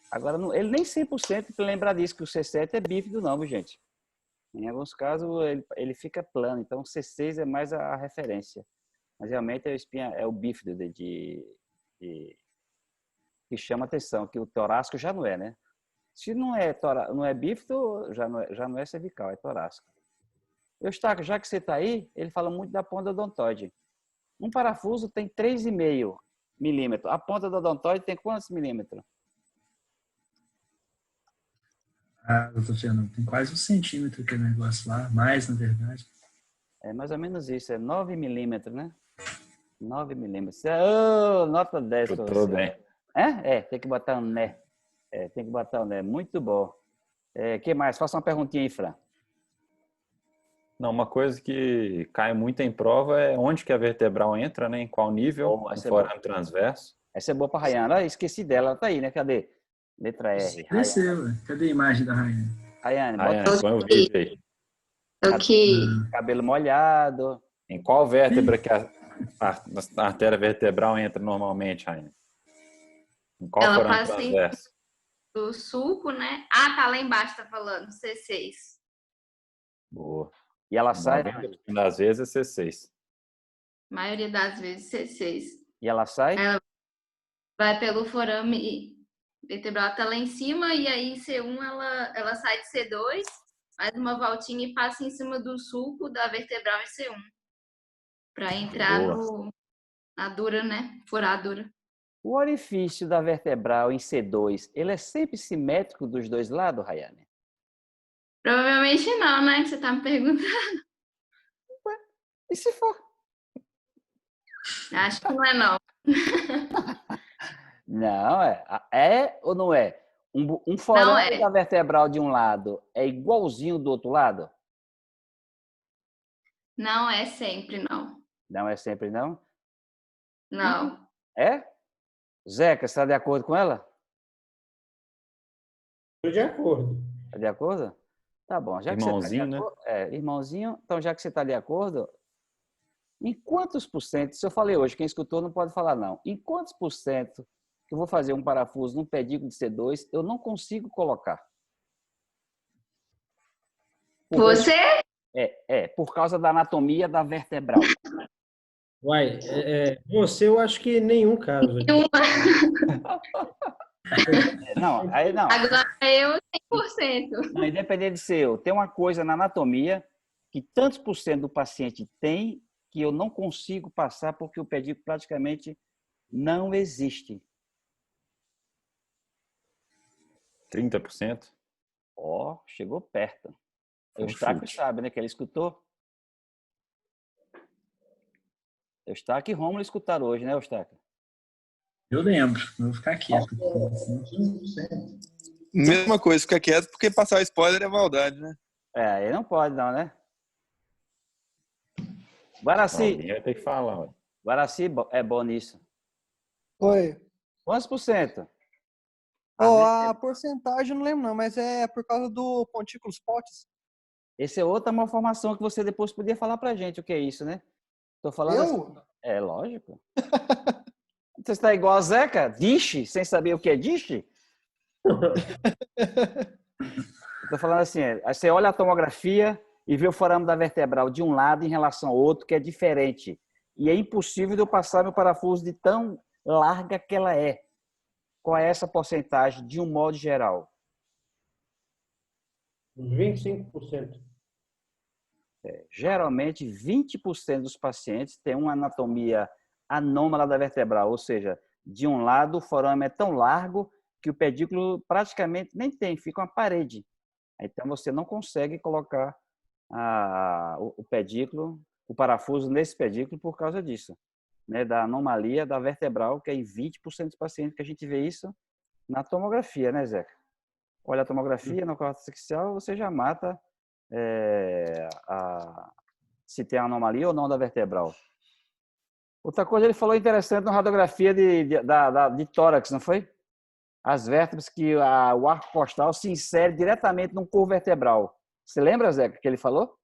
[SPEAKER 2] Agora, ele nem 100% lembra disso, que o C7 é bífido não, gente. Em alguns casos, ele fica plano. Então, o C6 é mais a referência. Mas, realmente, é o bífido que chama atenção, que o torácico já não é, né? Se não é bífido, já não é cervical, é torácico. Eustáquio, já que você está aí, ele fala muito da ponta odontoide. Um parafuso tem 3,5 milímetros. A ponta da odontoide tem quantos milímetros?
[SPEAKER 8] Ah, doutor Fernando, tem quase 1 centímetro aquele negócio lá, mais, na verdade.
[SPEAKER 2] É mais ou menos isso, é 9 milímetros, né? 9 milímetros. Oh, nota 10 para
[SPEAKER 1] Chutou
[SPEAKER 2] você.
[SPEAKER 1] bem.
[SPEAKER 2] Tem que botar um né. Tem que botar um né. Muito bom. Que mais? Faça uma perguntinha aí, Fran.
[SPEAKER 1] Não, uma coisa que cai muito em prova é onde que a vertebral entra, né? Em qual nível, no forame transverso.
[SPEAKER 2] Essa é boa para a Rayane. Esqueci dela, ela tá aí, né? Cadê? Letra R.
[SPEAKER 8] Desceu, cadê a imagem da Rayane?
[SPEAKER 2] Rayane,
[SPEAKER 1] bota põe o vídeo aí.
[SPEAKER 2] Cabelo molhado.
[SPEAKER 1] Em qual vértebra que a artéria vertebral entra normalmente, Rayane? Em qual
[SPEAKER 3] Ela
[SPEAKER 1] forame
[SPEAKER 3] passa
[SPEAKER 1] transverso?
[SPEAKER 3] do sulco, né? Ah, tá lá embaixo, tá falando. C6.
[SPEAKER 1] Boa.
[SPEAKER 2] E ela sai?
[SPEAKER 1] 90% das vezes é C6.
[SPEAKER 3] Maioria das vezes C6.
[SPEAKER 2] E ela sai?
[SPEAKER 3] Ela vai pelo forame vertebral até lá em cima e aí C1 ela sai de C2, faz uma voltinha e passa em cima do sulco da vertebral em C1 para entrar na dura, né? Furadura.
[SPEAKER 2] O orifício da vertebral em C2, ele é sempre simétrico dos dois lados, Rayane?
[SPEAKER 3] Provavelmente não, né? Que você tá me perguntando.
[SPEAKER 2] Ué, e se for?
[SPEAKER 3] Acho que não é, não.
[SPEAKER 2] Não, é ou não é? Um forame da vertebral de um lado é igualzinho do outro lado?
[SPEAKER 3] Não é sempre, não.
[SPEAKER 2] Não é sempre, não?
[SPEAKER 3] Não.
[SPEAKER 2] É? Zeca, você está de acordo com ela?
[SPEAKER 4] Estou de acordo.
[SPEAKER 2] Está de acordo? Tá bom. Já
[SPEAKER 1] Irmãozinho,
[SPEAKER 2] que você
[SPEAKER 1] né?
[SPEAKER 2] Irmãozinho. Então, já que você está de acordo, em quantos por cento, se eu falei hoje, quem escutou não pode falar não, em quantos por cento que eu vou fazer um parafuso num pedículo de C2, eu não consigo colocar?
[SPEAKER 3] Você?
[SPEAKER 2] Por causa da anatomia da vertebral.
[SPEAKER 4] Uai, você eu acho que nenhum caso.
[SPEAKER 2] Não, aí não.
[SPEAKER 3] Agora eu 100%.
[SPEAKER 2] Não, independente de ser eu, tem uma coisa na anatomia que tantos por cento do paciente tem que eu não consigo passar porque o pedículo praticamente não existe.
[SPEAKER 1] 30%?
[SPEAKER 2] Ó, chegou perto. O Eustáquio sabe, né? Que ele escutou. Eustáquio e Rômulo escutaram hoje, né, Eustáquio?
[SPEAKER 8] Eu lembro, vou ficar quieto.
[SPEAKER 5] 15%.
[SPEAKER 6] Mesma coisa, fica quieto, porque passar spoiler é maldade, né?
[SPEAKER 2] Ele não pode não, né? Guaraci.
[SPEAKER 1] Vai ter que falar, ué.
[SPEAKER 2] Guaraci é bom nisso.
[SPEAKER 9] Oi.
[SPEAKER 2] Quantos por cento?
[SPEAKER 9] A porcentagem eu não lembro não, mas é por causa do pontículos potes.
[SPEAKER 2] Essa é outra malformação que você depois podia falar pra gente o que é isso, né? Tô falando
[SPEAKER 9] Eu?
[SPEAKER 2] Assim, lógico. Você está igual a Zeca? Diche, sem saber o que é diche? Tô falando assim, você olha a tomografia e vê o forame da vertebral de um lado em relação ao outro, que é diferente. E é impossível de eu passar meu parafuso de tão larga que ela é. Qual é essa porcentagem de um modo geral?
[SPEAKER 4] 25%.
[SPEAKER 2] Geralmente, 20% dos pacientes têm uma anatomia anômala da vertebral, ou seja, de um lado o forame é tão largo que o pedículo praticamente nem tem, fica uma parede. Então, você não consegue colocar o pedículo, o parafuso nesse pedículo por causa disso, né? Da anomalia da vertebral, que é em 20% dos pacientes que a gente vê isso na tomografia, né, Zeca? Olha a tomografia no córtex axial, você já mata se tem anomalia ou não da vertebral. Outra coisa, ele falou interessante na radiografia de tórax, não foi? As vértebras que o arco costal se insere diretamente no corpo vertebral. Você lembra, Zeca, que ele falou?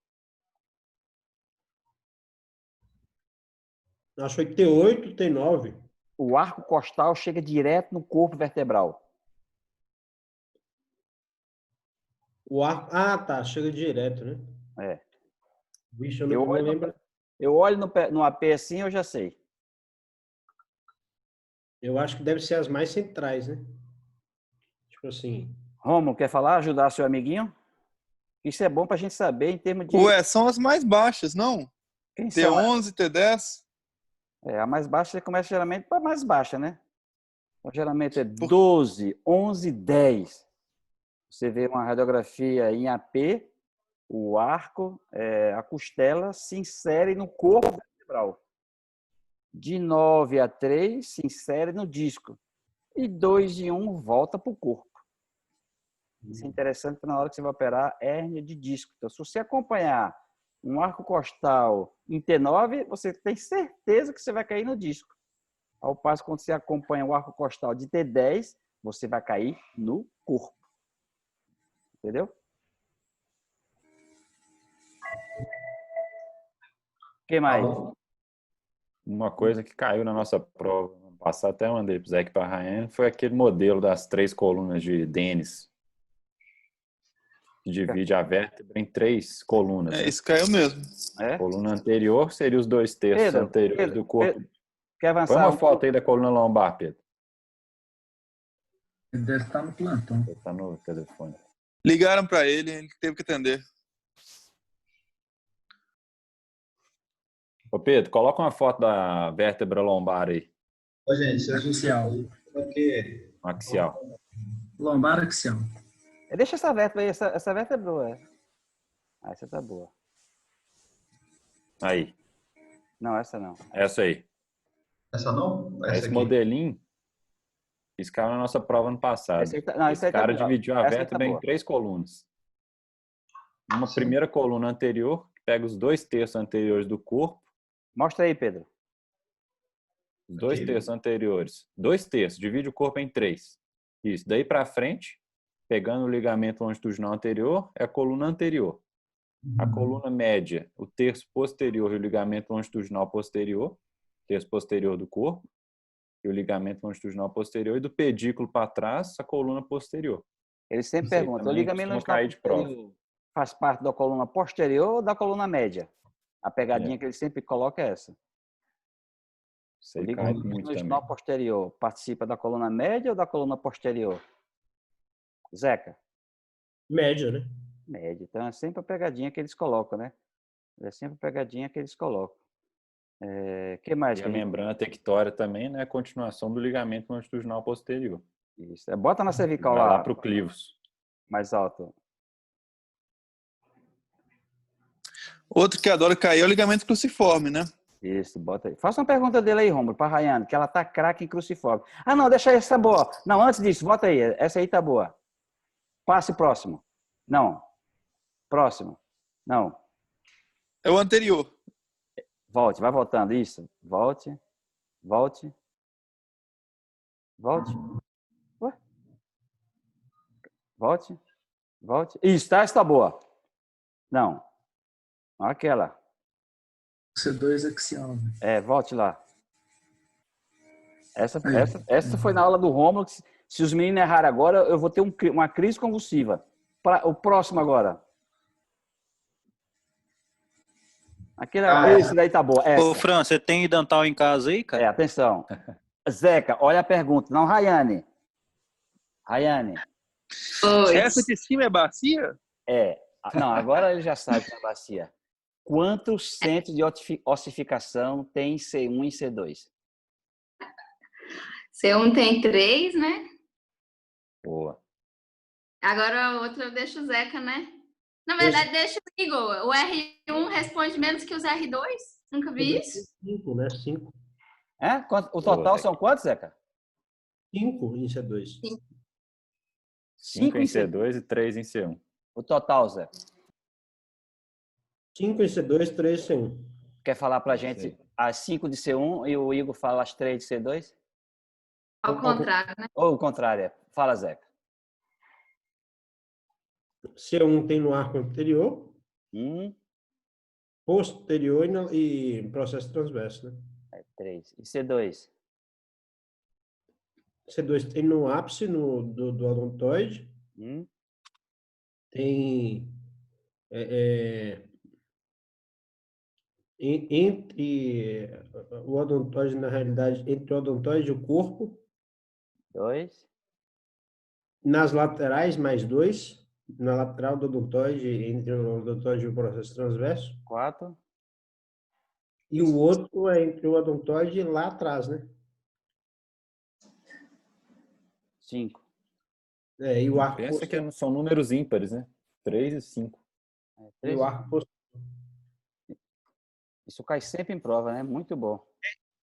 [SPEAKER 4] Acho que tem 8, tem 9.
[SPEAKER 2] O arco costal chega direto no corpo vertebral.
[SPEAKER 4] O arco... Ah, tá. Chega direto, né? Bicho, eu não lembro.
[SPEAKER 2] Eu olho no AP assim, eu já sei.
[SPEAKER 4] Eu acho que deve ser as mais centrais, né? Tipo assim...
[SPEAKER 2] Romulo, quer falar? Ajudar seu amiguinho? Isso é bom pra gente saber em termos de...
[SPEAKER 6] Ué, são as mais baixas, não?
[SPEAKER 2] Quem são?
[SPEAKER 6] T11, T10.
[SPEAKER 2] A mais baixa, você começa geralmente para mais baixa, né? Então, geralmente é 12, 11, 10. Você vê uma radiografia em AP, o arco, a costela se insere no corpo vertebral. De 9 a 3 se insere no disco. E 2 de 1 volta para o corpo. Isso é interessante na hora que você vai operar hérnia de disco. Então, se você acompanhar um arco costal em T9, você tem certeza que você vai cair no disco. Ao passo, quando você acompanha o arco costal de T10, você vai cair no corpo. Entendeu? O que mais?
[SPEAKER 1] Uma coisa que caiu na nossa prova, ano passado até mandei para o Zé e para a Rayane, foi aquele modelo das 3 colunas de Dennis. Que divide a vértebra em 3 colunas.
[SPEAKER 6] Isso caiu mesmo.
[SPEAKER 1] A coluna anterior seria os 2 terços anteriores do corpo.
[SPEAKER 2] Quer avançar?
[SPEAKER 1] Põe uma foto aí da coluna lombar, Pedro.
[SPEAKER 8] Ele deve estar no plantão.
[SPEAKER 1] Ele está no telefone.
[SPEAKER 6] Ligaram para ele teve que atender.
[SPEAKER 1] Ô Pedro, coloca uma foto da vértebra lombar aí.
[SPEAKER 5] Ô, gente,
[SPEAKER 8] axial.
[SPEAKER 1] Axial.
[SPEAKER 8] Lombar axial.
[SPEAKER 2] Deixa essa vértebra aí, essa vértebra é boa. Essa tá boa.
[SPEAKER 1] Aí.
[SPEAKER 2] Não, essa não.
[SPEAKER 1] Essa aí.
[SPEAKER 5] Essa não?
[SPEAKER 1] Esse modelinho, esse cara na nossa prova ano passado.
[SPEAKER 2] Esse
[SPEAKER 1] cara dividiu a vértebra em 3 colunas. Uma primeira coluna anterior, que pega os 2 terços anteriores do corpo.
[SPEAKER 2] Mostra aí, Pedro.
[SPEAKER 1] Os 2 terços anteriores. 2 terços, divide o corpo em 3. Isso. Daí para frente, pegando o ligamento longitudinal anterior, é a coluna anterior. A coluna média, o terço posterior e o ligamento longitudinal posterior, terço posterior do corpo, e o ligamento longitudinal posterior, e do pedículo para trás, a coluna posterior.
[SPEAKER 2] Eles sempre perguntam, o ligamento longitudinal posterior faz parte da coluna posterior ou da coluna média? A pegadinha que eles sempre colocam é essa. O ligamento longitudinal posterior participa da coluna média ou da coluna posterior? Zeca?
[SPEAKER 4] Média, né?
[SPEAKER 2] Média. Então, é sempre a pegadinha que eles colocam, né? É sempre a pegadinha que eles colocam. Que mais?
[SPEAKER 1] E a membrana tectória também, né? Continuação do ligamento longitudinal posterior.
[SPEAKER 2] Isso. Bota na cervical lá.
[SPEAKER 1] Lá para o clivus.
[SPEAKER 2] Mais alto.
[SPEAKER 6] Outro que adora cair é o ligamento cruciforme, né?
[SPEAKER 2] Isso, bota aí. Faça uma pergunta dele aí, Romulo, para a Rayane, que ela tá craque em cruciforme. Ah, não, deixa essa boa. Não, antes disso, bota aí. Essa aí tá boa. Passe próximo. Não. Próximo. Não.
[SPEAKER 6] É o anterior.
[SPEAKER 2] Volte, vai voltando. Isso. Volte. Volte. Volte. Ué? Volte. Volte. Isso, tá? Essa tá boa. Não. Aquela.
[SPEAKER 8] C2 axial.
[SPEAKER 2] Volte lá. Essa foi na aula do Rômulo. Se os meninos errarem agora, eu vou ter uma crise convulsiva. O próximo agora. Esse daí tá bom.
[SPEAKER 7] Ô, Fran, você tem dental em casa aí, cara?
[SPEAKER 2] Atenção. Zeca, olha a pergunta. Não, Rayane. Rayane.
[SPEAKER 3] Oi.
[SPEAKER 6] Essa de cima é bacia?
[SPEAKER 2] Não, agora ele já sabe que é bacia. Quantos centros de ossificação tem C1 e C2?
[SPEAKER 3] C1 tem 3, né?
[SPEAKER 1] Boa.
[SPEAKER 3] Agora a outra eu deixo o Zeca, né? Na verdade, deixa o Igor. O R1 responde menos que os R2? Nunca vi isso.
[SPEAKER 4] 5, né? 5.
[SPEAKER 2] O total são quantos, Zeca?
[SPEAKER 4] 5 em C2.
[SPEAKER 1] 5 em C2 e 3 em C1.
[SPEAKER 2] O total, Zé?
[SPEAKER 4] 5 em C2, 3 em C1.
[SPEAKER 2] Quer falar pra gente as 5 de C1 e o Igor fala as 3 de C2?
[SPEAKER 3] Ao contrário, né?
[SPEAKER 2] Ou o contrário. Fala, Zeca.
[SPEAKER 4] C1 tem no arco anterior, posterior e processo transverso, né?
[SPEAKER 2] 3. E C2?
[SPEAKER 4] C2 tem no ápice do odontoide. Tem entre o odontoide, na realidade, entre o odontoide e o corpo.
[SPEAKER 2] 2.
[SPEAKER 4] Nas laterais, mais 2. Na lateral do odontoide, entre o odontoide e o processo transverso.
[SPEAKER 2] 4.
[SPEAKER 4] E o outro é entre o odontoide e lá atrás, né?
[SPEAKER 2] 5.
[SPEAKER 4] E o arco
[SPEAKER 1] Pensa
[SPEAKER 4] posterior.
[SPEAKER 1] que são números ímpares, né? 3 e 5.
[SPEAKER 4] E o arco posterior.
[SPEAKER 2] Isso cai sempre em prova, né? Muito bom.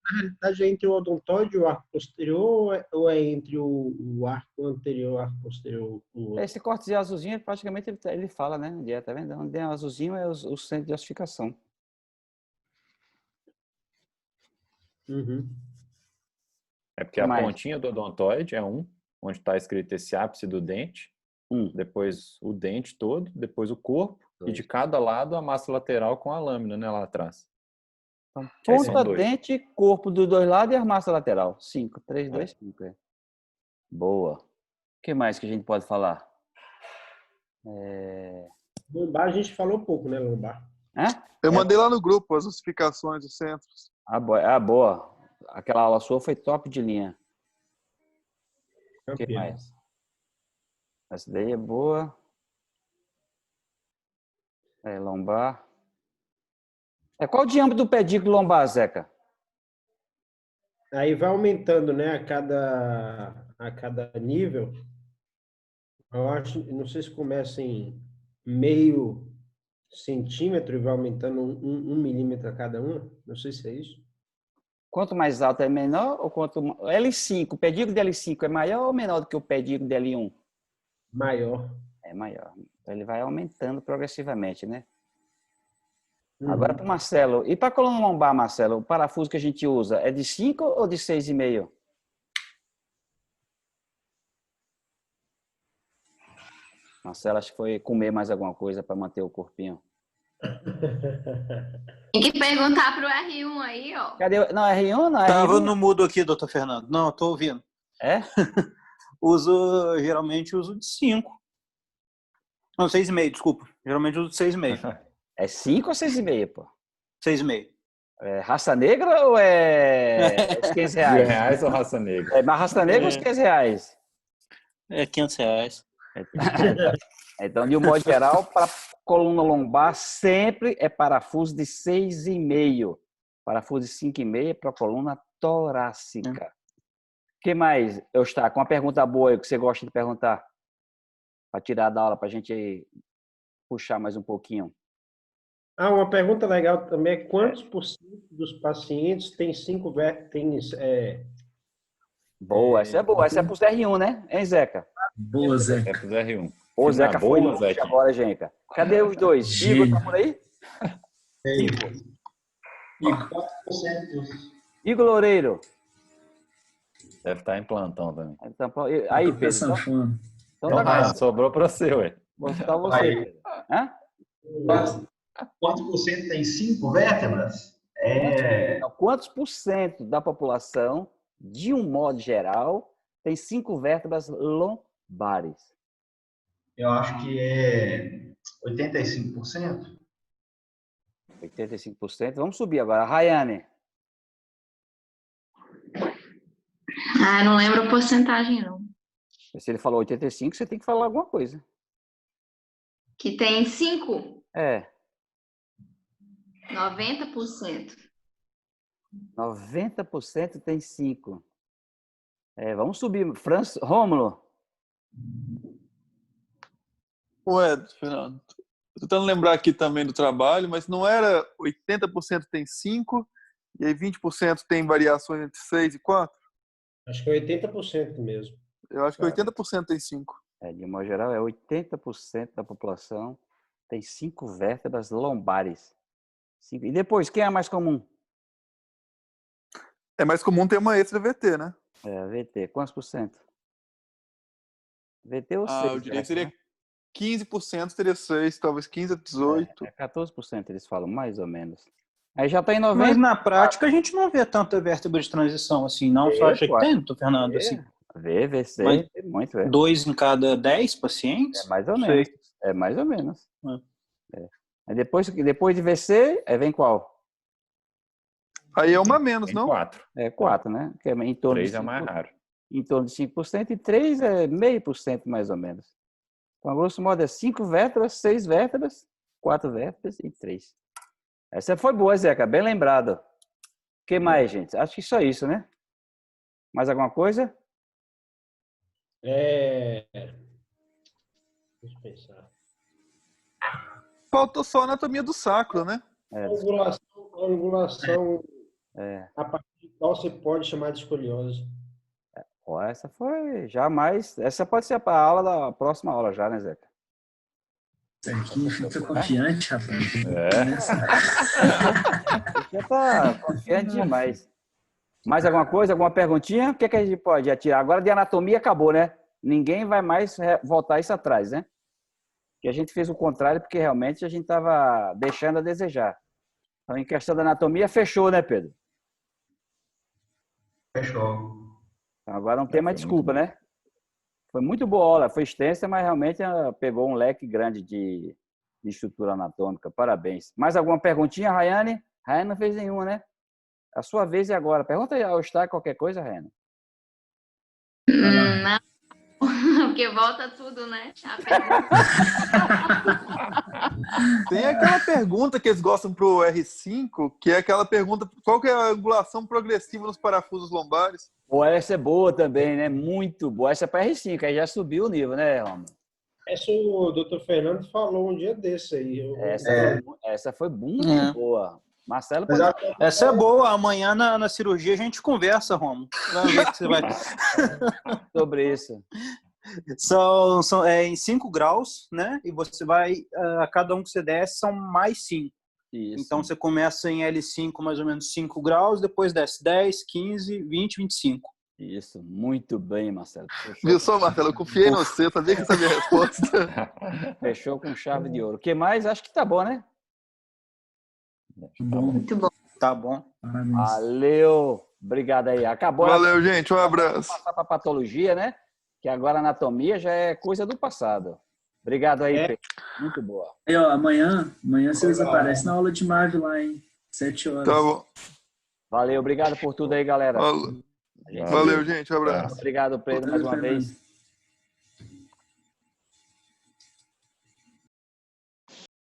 [SPEAKER 4] Na realidade, é entre o odontoide e o arco posterior ou é entre o arco anterior e o arco posterior? O outro?
[SPEAKER 2] Esse cortezinho azulzinho, praticamente, ele fala, né? Tá vendo? Onde é azulzinho é o centro de ossificação.
[SPEAKER 4] Uhum.
[SPEAKER 1] É porque a pontinha do odontoide é onde está escrito esse ápice do dente, depois o dente todo, depois o corpo, e de cada lado a massa lateral com a lâmina, né, lá atrás.
[SPEAKER 2] Então, ponta, dente, corpo dos dois lados e a massa lateral. 5, 3, 2, 5. Boa. O que mais que a gente pode falar?
[SPEAKER 4] Lombar a gente falou pouco, né, lombar?
[SPEAKER 6] Eu mandei lá no grupo as ossificações dos centros.
[SPEAKER 2] Boa. Aquela aula sua foi top de linha. O que mais? Essa daí é boa. Lombar. Qual o diâmetro do pedículo lombar, Zeca?
[SPEAKER 4] Aí vai aumentando, né, a cada nível. Eu acho, não sei se começa em meio centímetro e vai aumentando um milímetro a cada um. Não sei se é isso.
[SPEAKER 2] Quanto mais alto é menor ou quanto L5, o pedículo de L5 é maior ou menor do que o pedículo de L1?
[SPEAKER 4] Maior.
[SPEAKER 2] É maior. Então ele vai aumentando progressivamente, né? Agora para o Marcelo. E para a coluna lombar, Marcelo, o parafuso que a gente usa é de 5 ou de 6,5? Marcelo, acho que foi comer mais alguma coisa para manter o corpinho.
[SPEAKER 3] Tem que perguntar pro R1 aí, ó.
[SPEAKER 2] Cadê? Não, R1 não.
[SPEAKER 7] Tava no mudo aqui, doutor Fernando. Não, tô ouvindo.
[SPEAKER 2] É?
[SPEAKER 7] Geralmente uso de 5. Não, 6,5, desculpa. Geralmente uso de 6,5.
[SPEAKER 2] É 5 ou 6,5, pô?
[SPEAKER 7] 6,5.
[SPEAKER 2] É raça negra ou é os 500 reais?
[SPEAKER 1] R$100 ou raça negra?
[SPEAKER 2] É mais raça negra ou os 500 reais?
[SPEAKER 7] É R$500.
[SPEAKER 2] Então, de um modo geral, para coluna lombar, sempre é parafuso de 6,5. Parafuso de 5,5 para a coluna torácica. O que mais, Eustáquio? Uma pergunta boa aí que você gosta de perguntar. Para tirar da aula, para a gente puxar mais um pouquinho.
[SPEAKER 4] Uma pergunta legal também é quantos por cento dos pacientes tem 5 vértices?
[SPEAKER 2] Boa, essa é boa. Essa é para os R1, né? Hein, Zeca?
[SPEAKER 8] Boa, Zeca.
[SPEAKER 1] É para os R1.
[SPEAKER 2] Ô, Zeca foi longe agora, Genca. Cadê os dois?
[SPEAKER 8] Gênio.
[SPEAKER 2] Igor tá por aí?
[SPEAKER 5] Igor. 4% dos...
[SPEAKER 2] Igor Loureiro.
[SPEAKER 1] Deve estar em plantão também.
[SPEAKER 2] Aí, Pedro. Então tá,
[SPEAKER 1] sobrou para você, ué.
[SPEAKER 2] Vou citar você. Hã?
[SPEAKER 5] Quantos por cento tem 5 vértebras?
[SPEAKER 2] Quantos por cento da população, de um modo geral, tem 5 vértebras lombares?
[SPEAKER 5] Eu acho que é 85%.
[SPEAKER 2] 85%. Vamos subir agora. Rayane.
[SPEAKER 3] Não lembro a porcentagem, não.
[SPEAKER 2] Se ele falou 85, você tem que falar alguma coisa.
[SPEAKER 3] Que tem 5? 90%.
[SPEAKER 2] 90% tem 5. Vamos subir. Rômulo.
[SPEAKER 6] Ué, Fernando, tô tentando lembrar aqui também do trabalho, mas não era 80% tem 5 e aí 20% tem variações entre 6 e 4?
[SPEAKER 4] Acho que é 80% mesmo.
[SPEAKER 6] Eu acho que 80% tem 5.
[SPEAKER 2] De modo geral, 80% da população tem 5 vértebras lombares. 5. E depois, quem é mais comum?
[SPEAKER 6] É mais comum ter uma extra VT, né?
[SPEAKER 2] VT. Quantos por cento? VT ou 6?
[SPEAKER 6] Eu diria que seria 15%, teria 6, talvez 15 a 18.
[SPEAKER 2] 14% eles falam, mais ou menos. Aí já está em 90%.
[SPEAKER 7] Mas na prática a gente não vê tanta vértebra de transição assim, não? Só acha que tem, doutor Fernando? Assim.
[SPEAKER 2] Vê, sei. Tem muito,
[SPEAKER 7] 2 em cada 10 pacientes?
[SPEAKER 2] É mais ou menos. É mais ou menos. Aí depois de VC, vem qual?
[SPEAKER 6] Aí é uma menos, não?
[SPEAKER 1] 4.
[SPEAKER 2] 4, né? Que é em torno
[SPEAKER 1] 3
[SPEAKER 2] de 5%,
[SPEAKER 1] é mais raro.
[SPEAKER 2] Em torno de 5%, e 3 é 0,5% mais ou menos. Então, a grosso modo, é 5 vértebras, 6 vértebras, 4 vértebras e 3. Essa foi boa, Zeca. Bem lembrado. O que mais, gente? Acho que só isso, né? Mais alguma coisa?
[SPEAKER 4] Deixa eu pensar.
[SPEAKER 6] Faltou só a anatomia do sacro, né?
[SPEAKER 4] Angulação a partir de qual você pode chamar de escoliose.
[SPEAKER 2] Ó, essa foi jamais. Essa pode ser a aula da próxima aula já, né, Zeca?
[SPEAKER 8] Zequinha fica confiante, rapaz.
[SPEAKER 2] Já tá confiante demais. Mais alguma coisa? Alguma perguntinha? O que a gente pode atirar? Agora de anatomia acabou, né? Ninguém vai mais voltar isso atrás, né? Que a gente fez o contrário porque realmente a gente estava deixando a desejar. Então, em questão da anatomia, fechou, né, Pedro?
[SPEAKER 5] Fechou.
[SPEAKER 2] Então, agora não tem mais desculpa, né? Foi muito boa a aula, foi extensa, mas realmente pegou um leque grande de estrutura anatômica. Parabéns. Mais alguma perguntinha, Rayane? Rayane não fez nenhuma, né? A sua vez é agora. Pergunta aí ao Eustáquio qualquer coisa, Rayane.
[SPEAKER 3] Não, porque volta tudo, né?
[SPEAKER 6] Tem aquela pergunta que eles gostam pro R5, que é aquela pergunta, qual que é a angulação progressiva nos parafusos lombares?
[SPEAKER 2] Pô, essa é boa também, né? Muito boa. Essa é para R5, aí já subiu o nível, né, Romulo?
[SPEAKER 4] Essa o Dr. Fernando falou um dia desse aí.
[SPEAKER 2] Essa foi muito boa. Marcelo, pode...
[SPEAKER 7] Essa é boa. Amanhã na cirurgia a gente conversa, Romulo. Vamos ver que você vai...
[SPEAKER 2] sobre isso.
[SPEAKER 7] São em 5 graus, né? E você vai, a cada um que você desce, são mais 5.
[SPEAKER 2] Isso.
[SPEAKER 7] Então, você começa em L5, mais ou menos 5 graus, depois desce 10, 15, 20, 25.
[SPEAKER 2] Isso, muito bem, Marcelo.
[SPEAKER 6] Viu só, Marcelo? Eu confiei em você, sabia que sabia a resposta.
[SPEAKER 2] Fechou com chave de ouro. O que mais? Acho que tá bom, né?
[SPEAKER 3] Muito bom.
[SPEAKER 7] Tá bom.
[SPEAKER 8] Parabéns.
[SPEAKER 2] Valeu. Obrigado aí. Acabou.
[SPEAKER 6] Valeu, gente. Um abraço.
[SPEAKER 2] Passar para patologia, né? Que agora a anatomia já é coisa do passado. Obrigado aí, Pedro. Muito boa.
[SPEAKER 8] Aí, ó, amanhã vocês aparecem na aula de MAV lá, hein? 7 horas.
[SPEAKER 6] Tá bom.
[SPEAKER 2] Valeu, obrigado por tudo aí, galera.
[SPEAKER 6] Valeu, gente. Um abraço.
[SPEAKER 2] Obrigado, Pedro, mais uma vez.